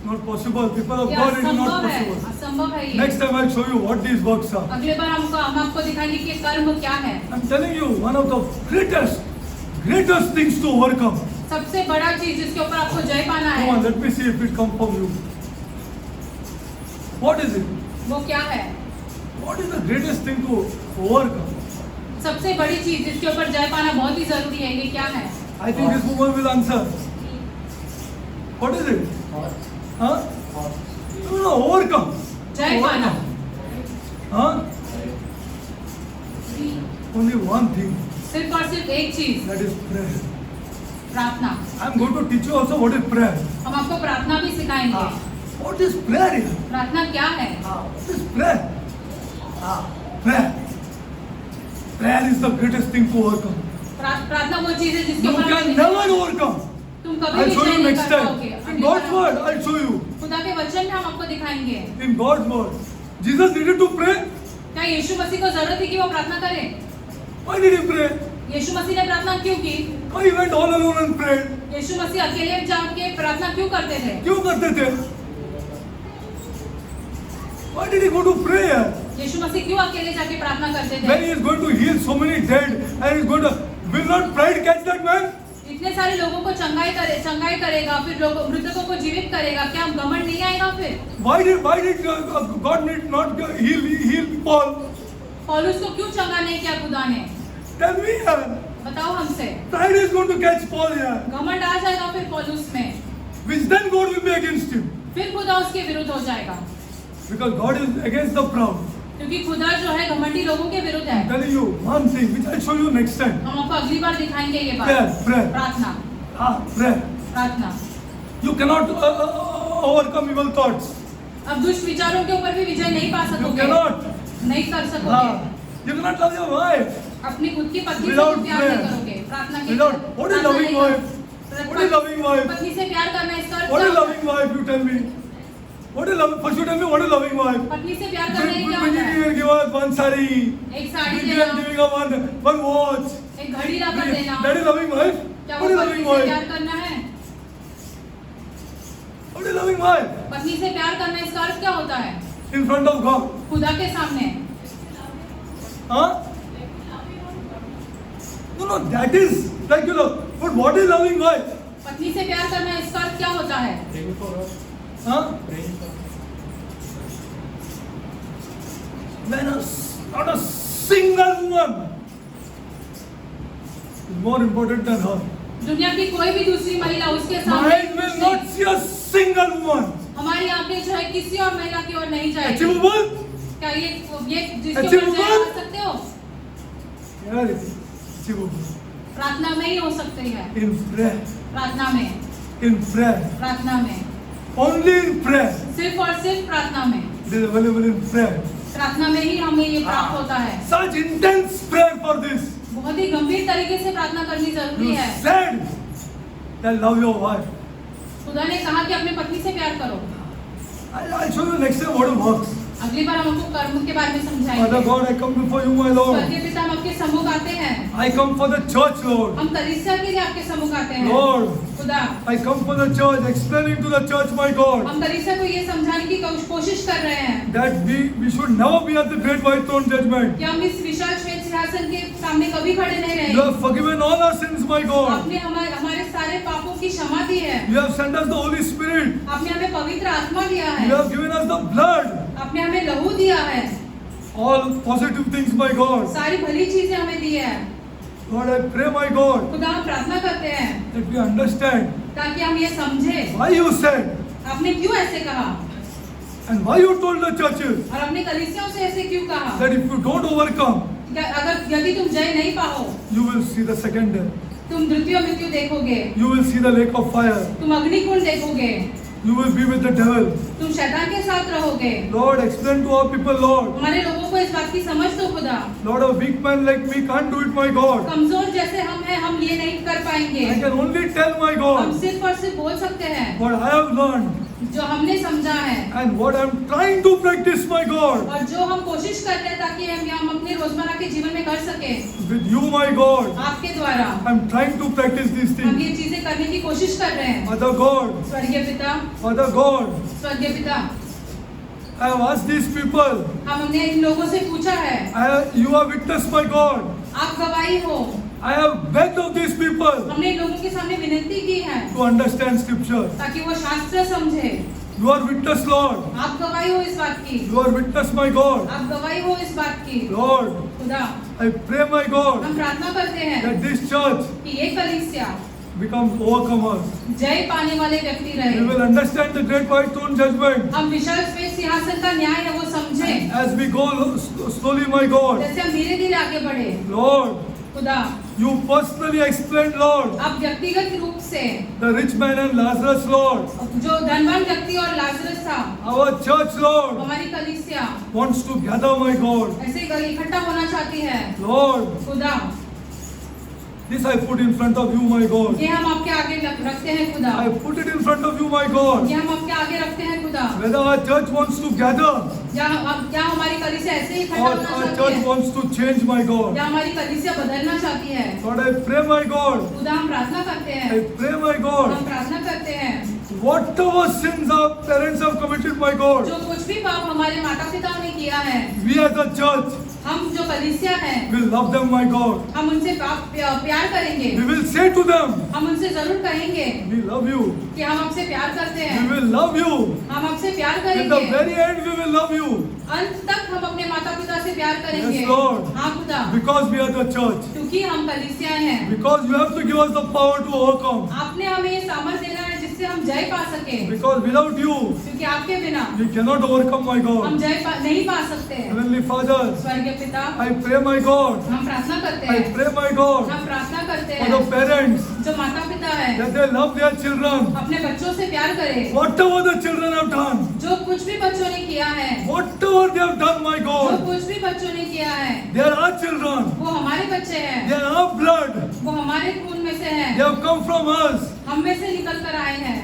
S1: Not possible. People of
S2: ये
S1: God, it is not
S2: असंभव है,
S1: possible.
S2: असंभव है ये।
S1: Next time I'll show you what these works are.
S2: अगले बार हम आपको दिखाएंगे कि कर्म क्या है।
S1: I'm telling you, one of the greatest things to overcome.
S2: सबसे बड़ा चीज जिसके ऊपर आपको जय पाना
S1: Come on,
S2: है
S1: let me see if it comes from you. What is it?
S2: वो क्या है?
S1: What is the greatest thing to overcome?
S2: सबसे बड़ी चीज जिसके ऊपर जय पाना बहुत ही जरूरी है, ये क्या है?
S1: I think this woman will answer. What is it? Huh? No, overcome.
S2: जय पाना।
S1: Huh? Only one thing.
S2: सिर्फ और सिर्फ एक चीज,
S1: That is prayer.
S2: प्रार्थना।
S1: I'm going to teach you also what is prayer.
S2: हम आपको प्रार्थना भी सिखाएंगे।
S1: What is prayer here?
S2: प्रार्थना क्या है?
S1: What is prayer? Prayer. Prayer is the greatest thing to overcome.
S2: प्रार्थना वो चीज है जिसके
S1: You
S2: ऊपर
S1: can
S2: आप
S1: never overcome.
S2: तुम कभी
S1: I'll show
S2: विजय
S1: you
S2: नहीं
S1: next
S2: कर
S1: time.
S2: पाओगे।
S1: In
S2: अगली
S1: God's
S2: bar
S1: word, I'll show you.
S2: खुदा के वचन में हम आपको दिखाएंगे।
S1: In God's word. Jesus needed to pray.
S2: क्या यीशु मसीह को जरूरत थी कि वो प्रार्थना करे?
S1: Why did he pray?
S2: यीशु मसीह ने प्रार्थना क्यों की?
S1: Why he went all alone and prayed?
S2: यीशु मसीह अकेले जाके प्रार्थना क्यों करते थे?
S1: क्यों करते थे? Why did he go to prayer?
S2: यीशु मसीह क्यों अकेले जाके प्रार्थना करते थे?
S1: When he is going to heal so many dead and he is going to, will not pride catch that man?
S2: इतने सारे लोगों को चंगाई करेगा, फिर लोगों मृतकों को जीवित करेगा, क्या घमंड नहीं आएगा फिर?
S1: Why did God need not heal Paul?
S2: पौलुस को क्यों चंगा नहीं किया खुदा ने?
S1: Tell me,
S2: बताओ हमसे।
S1: pride is going to catch Paul here.
S2: घमंड आ जाएगा फिर पौलुस में,
S1: Which then God will be against him.
S2: फिर खुदा उसके विरुद्ध हो जाएगा,
S1: Because God is against the proud.
S2: क्योंकि खुदा जो है घमंडी लोगों के विरुद्ध है।
S1: I'm telling you one thing which I'll show you next time.
S2: हम आपको अगली बार दिखाएंगे ये बात।
S1: Prayer.
S2: प्रार्थना,
S1: Prayer.
S2: प्रार्थना।
S1: You cannot overcome evil thoughts.
S2: अब दुष्ट विचारों के ऊपर भी विजय नहीं पा
S1: You
S2: सकोगे,
S1: cannot.
S2: नहीं कर सकोगे।
S1: You cannot love your wife.
S2: अपनी खुद की पत्नी से
S1: Without
S2: प्यार नहीं
S1: prayer.
S2: करोगे, प्रार्थना के
S1: Without, what is loving wife? What is loving wife?
S2: पत्नी से प्यार करना इसका अर्थ
S1: What
S2: क्या
S1: is
S2: होता
S1: loving wife? You tell me. What is loving? First you tell me what is loving wife?
S2: है? पत्नी से प्यार करना ये क्या होता है?
S1: Bridget give us one sari.
S2: एक साड़ी
S1: Vivian
S2: देना,
S1: giving us one watch.
S2: एक घड़ी ला कर देना,
S1: That is loving wife.
S2: क्या
S1: What
S2: वो
S1: is
S2: पत्नी
S1: loving
S2: से
S1: wife?
S2: प्यार करना है?
S1: What is loving wife?
S2: पत्नी से प्यार करना इसका अर्थ क्या होता है?
S1: In front of God.
S2: खुदा के सामने।
S1: Huh? No, that is like but what is loving wife?
S2: पत्नी से प्यार करना इसका अर्थ क्या होता है?
S1: Huh? When not a single woman is more important than her.
S2: दुनिया की कोई भी दूसरी महिला उसके सामने
S1: Mind will not see a single woman.
S2: हमारी आंखें जो है किसी और महिला की ओर नहीं जाएगी।
S1: Achievable?
S2: क्या ये जिसके ऊपर
S1: Achievable?
S2: जय पा सकते हो?
S1: Yeah, it is achievable.
S2: प्रार्थना में ही हो सकती है।
S1: In prayer.
S2: प्रार्थना में,
S1: in prayer.
S2: प्रार्थना में,
S1: Only in prayer.
S2: सिर्फ और सिर्फ प्रार्थना में,
S1: It is available in prayer.
S2: प्रार्थना में ही हमें ये प्राप्त होता है।
S1: Such intense prayer for this.
S2: बहुत ही गंभीर तरीके से प्रार्थना करनी जरूरी
S1: You
S2: है।
S1: said that love your wife.
S2: खुदा ने कहा कि अपनी पत्नी से प्यार करो।
S1: I'll show you next time what works.
S2: अगली बार हम आपको कर्म के बारे में
S1: Father
S2: समझाएंगे।
S1: God, I come before you, my Lord.
S2: स्वर्गीय पिता, हम आपके सम्मुख आते हैं।
S1: I come for the church, Lord.
S2: हम कलीसिया के लिए आपके सम्मुख आते हैं।
S1: Lord,
S2: खुदा,
S1: I come for the church, explaining to the church, my God,
S2: हम कलीसिया को ये समझाने की कोशिश कर रहे हैं
S1: that we should never be at the great white throne judgment.
S2: कि हम इस विशाल श्वेत सिंहासन के सामने कभी खड़े नहीं
S1: You
S2: रहेंगे।
S1: have forgiven all our sins, my God.
S2: आपने हमारे सारे पापों की क्षमा दी है।
S1: You have sent us the Holy Spirit.
S2: आपने हमें पवित्र आत्मा दिया
S1: You
S2: है।
S1: have given us the blood.
S2: आपने हमें लहू दिया है।
S1: All positive things, my God.
S2: सारी भली चीजें हमें दी है।
S1: Lord, I pray, my God,
S2: खुदा, हम प्रार्थना करते हैं
S1: that we understand
S2: ताकि हम ये समझे
S1: why you said
S2: आपने क्यों ऐसे कहा
S1: and why you told the churches
S2: और अपने कलीसियों से ऐसे क्यों कहा।
S1: that if you don't overcome,
S2: अगर यदि तुम जय नहीं पाओ,
S1: you will see the second death.
S2: तुम द्वितीय मृत्यु देखोगे,
S1: You will see the lake of fire.
S2: तुम अग्निकुंड देखोगे,
S1: You will be with the devil.
S2: तुम शैतान के साथ रहोगे।
S1: Lord, explain to our people, Lord.
S2: हमारे लोगों को इस बात की समझ दो खुदा।
S1: Lord, a weak man like me can't do it, my God.
S2: कमजोर जैसे हम हैं, हम ये नहीं कर पाएंगे।
S1: I can only tell, my
S2: हम
S1: God,
S2: सिर्फ और सिर्फ बोल सकते हैं
S1: what I have learned
S2: जो हमने समझा है
S1: and what I'm trying to practice, my God,
S2: और जो हम कोशिश करते हैं ताकि हम अपने रोजमर्रा के जीवन में कर सके।
S1: with you, my God.
S2: आपके द्वारा
S1: I'm trying to practice these
S2: हम
S1: things.
S2: ये चीजें करने की कोशिश कर रहे हैं।
S1: Father God,
S2: स्वर्गीय पिता,
S1: Father God,
S2: स्वर्गीय पिता,
S1: I have asked these people.
S2: हमने इन लोगों से पूछा है,
S1: You are witness, my God.
S2: आप गवाही हो।
S1: I have begged of these people
S2: हमने इन लोगों के सामने विनती की है
S1: to understand Scripture.
S2: ताकि वो शास्त्र समझे।
S1: You are witness, Lord.
S2: आप गवाही हो इस बात की,
S1: You are witness, my God.
S2: आप गवाही हो इस बात की।
S1: Lord,
S2: खुदा,
S1: I pray, my God,
S2: हम प्रार्थना करते हैं
S1: that this church
S2: कि ये कलीसिया
S1: becomes overcomers.
S2: जय पाने वाले व्यक्ति
S1: We
S2: रहे।
S1: will understand the great white throne judgment
S2: हम विशाल श्वेत सिंहासन का न्याय है वो समझे।
S1: as we go slowly, my God.
S2: जैसे हम धीरे धीरे आगे बढ़े।
S1: Lord,
S2: खुदा,
S1: you personally explained, Lord,
S2: आप व्यक्तिगत रूप से
S1: the rich man and Lazarus, Lord.
S2: जो धनवान व्यक्ति और लाजरस था,
S1: Our church, Lord,
S2: हमारी कलीसिया
S1: wants to gather, my God.
S2: ऐसे इकट्ठा होना चाहती है।
S1: Lord,
S2: खुदा,
S1: this I put in front of you, my God.
S2: ये हम आपके आगे रखते हैं खुदा।
S1: I put it in front of you, my God.
S2: ये हम आपके आगे रखते हैं खुदा।
S1: Whether our church wants to gather
S2: या हमारी कलीसिया ऐसे ही इकट्ठा
S1: or
S2: होना
S1: our
S2: चाहती
S1: church
S2: है,
S1: wants to change, my God.
S2: या हमारी कलीसिया बदलना चाहती है।
S1: Lord, I pray, my God.
S2: खुदा, हम प्रार्थना करते हैं,
S1: I pray, my God.
S2: हम प्रार्थना करते हैं,
S1: Whatever sins our parents have committed, my God,
S2: जो कुछ भी पाप हमारे माता पिता ने किया है,
S1: we as a church
S2: हम जो कलीसिया है,
S1: will love them, my God.
S2: हम उनसे प्यार करेंगे।
S1: We will say to them,
S2: हम उनसे जरूर कहेंगे
S1: we love you.
S2: कि हम आपसे प्यार करते
S1: We
S2: हैं,
S1: will love you.
S2: हम आपसे प्यार
S1: In the
S2: करेंगे,
S1: very end, we will love you.
S2: अंत तक हम अपने माता पिता से प्यार करेंगे।
S1: Yes, Lord.
S2: हाँ खुदा,
S1: Because we are the church.
S2: क्योंकि हम कलीसिया हैं।
S1: Because you have to give us the power to overcome.
S2: आपने हमें ये सामर्थ्य देना है जिससे हम जय पा सके,
S1: Because without you,
S2: क्योंकि आपके बिना
S1: we cannot overcome, my
S2: हम
S1: God.
S2: नहीं पा सकते हैं।
S1: Heavenly Father,
S2: स्वर्गीय पिता,
S1: I pray, my God.
S2: हम प्रार्थना करते
S1: I
S2: हैं,
S1: pray, my God,
S2: हम प्रार्थना करते
S1: for the
S2: हैं
S1: parents
S2: जो माता पिता है
S1: that they love their children.
S2: अपने बच्चों से प्यार करें।
S1: Whatever the children have done,
S2: जो कुछ भी बच्चों ने किया है,
S1: whatever they have done, my
S2: जो
S1: God,
S2: कुछ भी बच्चों ने किया है,
S1: they are our children.
S2: वो हमारे बच्चे हैं,
S1: They are our blood.
S2: वो हमारे खून में से
S1: They
S2: हैं,
S1: have come from us.
S2: हम में से निकल कर आए हैं।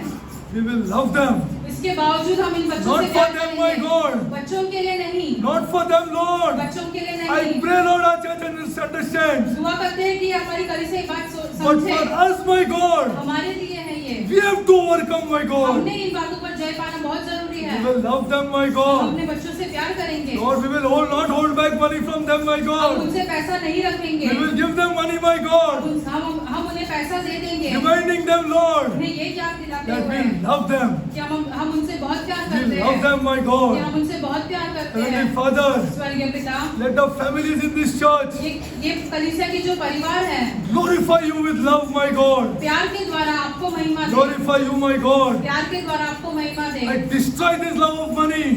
S1: We will love them.
S2: इसके बावजूद हम इन बच्चों
S1: Not
S2: से
S1: for
S2: प्यार
S1: them, my
S2: करेंगे।
S1: God.
S2: बच्चों के लिए नहीं,
S1: Not for them, Lord.
S2: बच्चों के लिए
S1: I
S2: नहीं।
S1: pray, Lord, our church understands.
S2: दुआ करते हैं कि हमारी कलीसिया ये बात
S1: But
S2: समझे।
S1: for us, my God,
S2: हमारे लिए है ये,
S1: we have to overcome, my God.
S2: हमने इन बातों पर जय पाना बहुत जरूरी है।
S1: We will love them, my
S2: हम
S1: God.
S2: अपने बच्चों से प्यार करेंगे,
S1: Lord, we will not hold back money from them, my
S2: हम
S1: God.
S2: उनसे पैसा नहीं रखेंगे,
S1: We will give them money, my God.
S2: हम उन्हें पैसा दे देंगे,
S1: Reminding them, Lord,
S2: उन्हें ये याद दिलाते
S1: that
S2: हुए
S1: we love them.
S2: कि हम उनसे बहुत प्यार
S1: We
S2: करते
S1: love
S2: हैं,
S1: them, my
S2: कि
S1: God.
S2: हम उनसे बहुत प्यार करते
S1: Heavenly
S2: हैं।
S1: Father,
S2: स्वर्गीय पिता,
S1: let the families in this church
S2: ये कलीसिया की जो परिवार है,
S1: glorify you with love, my God.
S2: प्यार के द्वारा आपको महिमा दे,
S1: Glorify you, my God.
S2: प्यार के द्वारा आपको महिमा दे।
S1: I destroy this love of money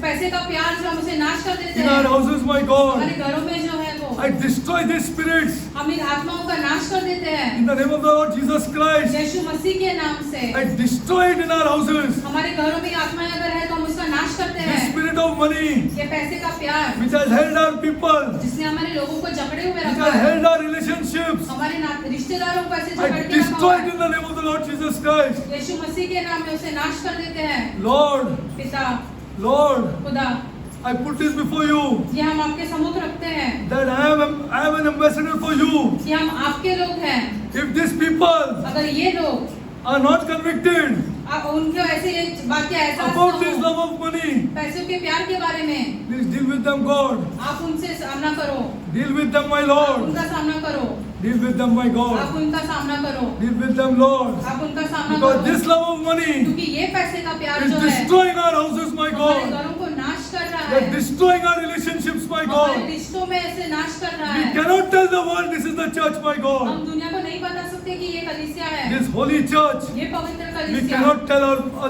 S2: पैसे का प्यार जो हम उसे नाश कर देते
S1: in our
S2: हैं,
S1: houses, my God.
S2: हमारे घरों में जो है वो
S1: I destroy these spirits
S2: हम इन आत्माओं का नाश कर देते हैं
S1: in the name of the Lord Jesus Christ.
S2: यीशु मसीह के नाम से।
S1: I destroy it in our houses.
S2: हमारे घरों में आत्माएं अगर है तो हम उसका नाश करते
S1: The
S2: हैं।
S1: spirit of money
S2: ये पैसे का प्यार
S1: which has held our people,
S2: जिसने हमारे लोगों को जकड़े हुए
S1: which
S2: रखा
S1: has
S2: है,
S1: held our relationships.
S2: हमारे रिश्तेदारों को ऐसे
S1: I
S2: जकड़ के रखा
S1: destroy
S2: हुआ
S1: it
S2: है।
S1: in the name of the Lord Jesus Christ.
S2: यीशु मसीह के नाम में उसे नाश कर देते हैं।
S1: Lord,
S2: पिता
S1: Lord,
S2: खुदा,
S1: I put this before you
S2: ये हम आपके सम्मुख रखते हैं
S1: that I am an ambassador for you.
S2: कि हम आपके लोग हैं।
S1: If these people
S2: अगर ये लोग
S1: are not convicted
S2: उनको ऐसे ये बात का एहसास
S1: about this
S2: न हो,
S1: love of money,
S2: पैसों के प्यार के बारे में,
S1: please deal with them, God.
S2: आप उनसे सामना करो,
S1: Deal with them, my
S2: आप
S1: Lord.
S2: उनका सामना करो,
S1: Deal with them, my
S2: आप
S1: God.
S2: उनका सामना करो,
S1: Deal with them, Lord.
S2: आप उनका सामना
S1: Because
S2: करो,
S1: this love of money
S2: क्योंकि ये पैसे का प्यार
S1: is
S2: जो है
S1: destroying our houses, my
S2: हमारे
S1: God.
S2: घरों को नाश कर रहा
S1: They are
S2: है,
S1: destroying our relationships, my
S2: हमारे
S1: God.
S2: रिश्तों में ऐसे नाश कर रहा
S1: We
S2: है।
S1: cannot tell the world this is the church, my
S2: हम
S1: God.
S2: दुनिया को नहीं बता सकते कि ये कलीसिया है,
S1: This holy church.
S2: ये पवित्र
S1: We
S2: कलीसिया।
S1: cannot tell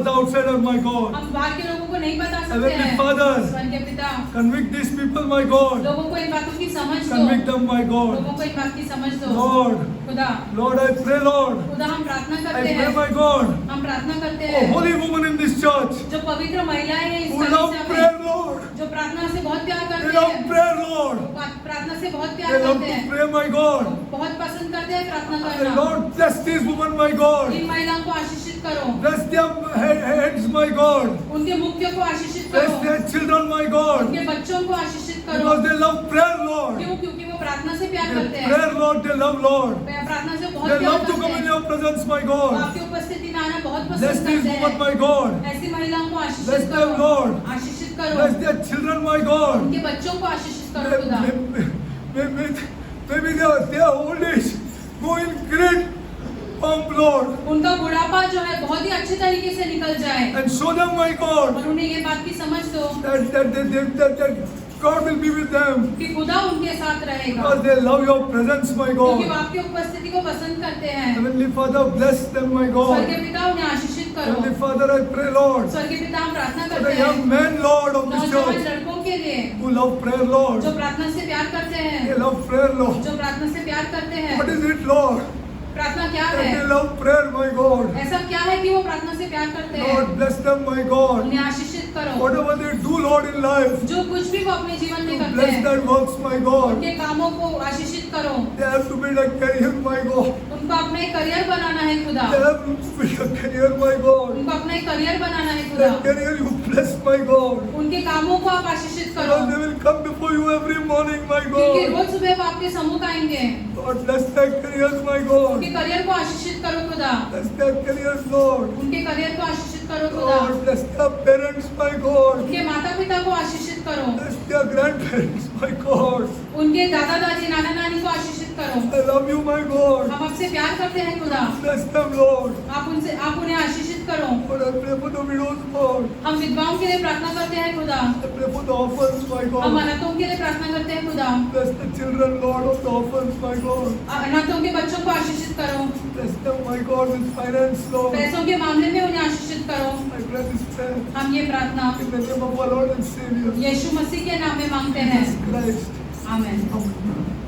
S1: the outsider, my God.
S2: हम बाहर के लोगों को नहीं बता सकते
S1: Heavenly
S2: हैं।
S1: Father,
S2: स्वर्गीय पिता,
S1: Convict these people, my God.
S2: लोगों को इन बातों की समझ दो,
S1: Convict them, my God.
S2: लोगों को इन बात की समझ दो।
S1: Lord,
S2: खुदा,
S1: Lord, I pray, Lord.
S2: खुदा हम प्रार्थना
S1: I
S2: करते
S1: pray,
S2: हैं,
S1: my God.
S2: हम प्रार्थना करते
S1: Oh,
S2: हैं
S1: holy woman in this church
S2: जो पवित्र महिलाएं हैं इस
S1: who love
S2: कलीसिया
S1: prayer,
S2: में,
S1: Lord.
S2: जो प्रार्थना से बहुत प्यार
S1: They
S2: करते
S1: love
S2: हैं,
S1: prayer, Lord.
S2: प्रार्थना से बहुत
S1: They
S2: प्यार
S1: love
S2: करते
S1: to
S2: हैं,
S1: pray, my God.
S2: बहुत पसंद करते हैं प्रार्थना
S1: And
S2: करना।
S1: Lord, bless these women, my God.
S2: इन महिलाओं को आशीषित करो,
S1: Bless their heads, my God.
S2: उनके मुख्यों को आशीषित
S1: Bless
S2: करो,
S1: their children, my God.
S2: उनके बच्चों को आशीषित करो।
S1: Because they love prayer, Lord.
S2: क्यों? क्योंकि वो प्रार्थना से प्यार
S1: They
S2: करते हैं,
S1: prayer, Lord, they love, Lord.
S2: प्रार्थना से बहुत
S1: They
S2: प्यार
S1: love to
S2: करते
S1: come in
S2: हैं,
S1: your presence, my
S2: वो
S1: God.
S2: आपकी उपस्थिति में आना बहुत
S1: Bless
S2: पसंद
S1: these
S2: करते
S1: women,
S2: हैं।
S1: my God.
S2: ऐसी महिलाओं को आशीषित
S1: Bless them,
S2: करो,
S1: Lord.
S2: आशीषित करो,
S1: Bless their children, my God.
S2: उनके बच्चों को आशीषित करो खुदा।
S1: Maybe their old age go in great pomp, Lord.
S2: उनका बुढ़ापा जो है बहुत ही अच्छे तरीके से निकल जाए
S1: And show them, my God,
S2: और उन्हें ये बात की समझ दो
S1: that God will be with them.
S2: कि खुदा उनके साथ रहेगा,
S1: Because they love your presence, my
S2: क्योंकि वो
S1: God.
S2: आपकी उपस्थिति को पसंद करते हैं।
S1: Heavenly Father, bless them, my
S2: स्वर्गीय
S1: God.
S2: पिता उन्हें आशीषित करो।
S1: Heavenly Father, I pray, Lord,
S2: स्वर्गीय पिता हम प्रार्थना
S1: for
S2: करते
S1: the young
S2: हैं
S1: men, Lord, of this
S2: नौजवान
S1: church
S2: लड़कों के लिए
S1: who love prayer, Lord.
S2: जो प्रार्थना से प्यार करते
S1: They
S2: हैं,
S1: love prayer, Lord.
S2: जो प्रार्थना से प्यार करते हैं।
S1: What is it, Lord?
S2: प्रार्थना क्या
S1: That
S2: है?
S1: they love prayer, my God.
S2: ऐसा क्या है कि वो प्रार्थना से प्यार करते हैं?
S1: Lord, bless them, my God.
S2: उन्हें आशीषित करो।
S1: Whatever they do, Lord, in life,
S2: जो कुछ भी वो अपने जीवन में करते
S1: bless
S2: हैं,
S1: their works, my God.
S2: उनके कामों को आशीषित करो।
S1: They have to build a career, my God.
S2: उनको अपना एक करियर बनाना है खुदा,
S1: They have to build a career, my God.
S2: उनको अपना एक करियर बनाना है खुदा।
S1: That career you bless, my God.
S2: उनके कामों को आप आशीषित करो,
S1: Because they will come before you every morning, my
S2: क्योंकि
S1: God.
S2: रोज सुबह वो आपके सम्मुख आएंगे।
S1: Lord, bless their careers, my God.
S2: उनके करियर को आशीषित करो खुदा,
S1: Bless their careers, Lord.
S2: उनके करियर को आशीषित करो खुदा,
S1: Lord, bless their parents, my God.
S2: उनके माता पिता को आशीषित करो,
S1: Bless their grandparents, my God.
S2: उनके दादा दादी नाना नानी को आशीषित करो।
S1: I love you, my God.
S2: हम आपसे प्यार करते हैं खुदा,
S1: Bless them, Lord.
S2: आप उन्हें आशीषित करो।
S1: Lord, I pray for the widows, Lord.
S2: हम विधवाओं के लिए प्रार्थना करते हैं खुदा,
S1: I pray for the orphans, my
S2: हम
S1: God.
S2: अनाथों के लिए प्रार्थना करते हैं खुदा,
S1: Bless the children, Lord, of the orphans, my God.
S2: अनाथों के बच्चों को आशीषित करो,
S1: Bless them, my God, with finance, Lord.
S2: पैसों के मामले में उन्हें आशीषित करो।
S1: I pray this prayer
S2: हम ये प्रार्थना
S1: in the name of our Lord and Savior,
S2: यीशु मसीह के नाम में मांगते हैं,
S1: Jesus Christ.
S2: आमेन।
S1: Amen.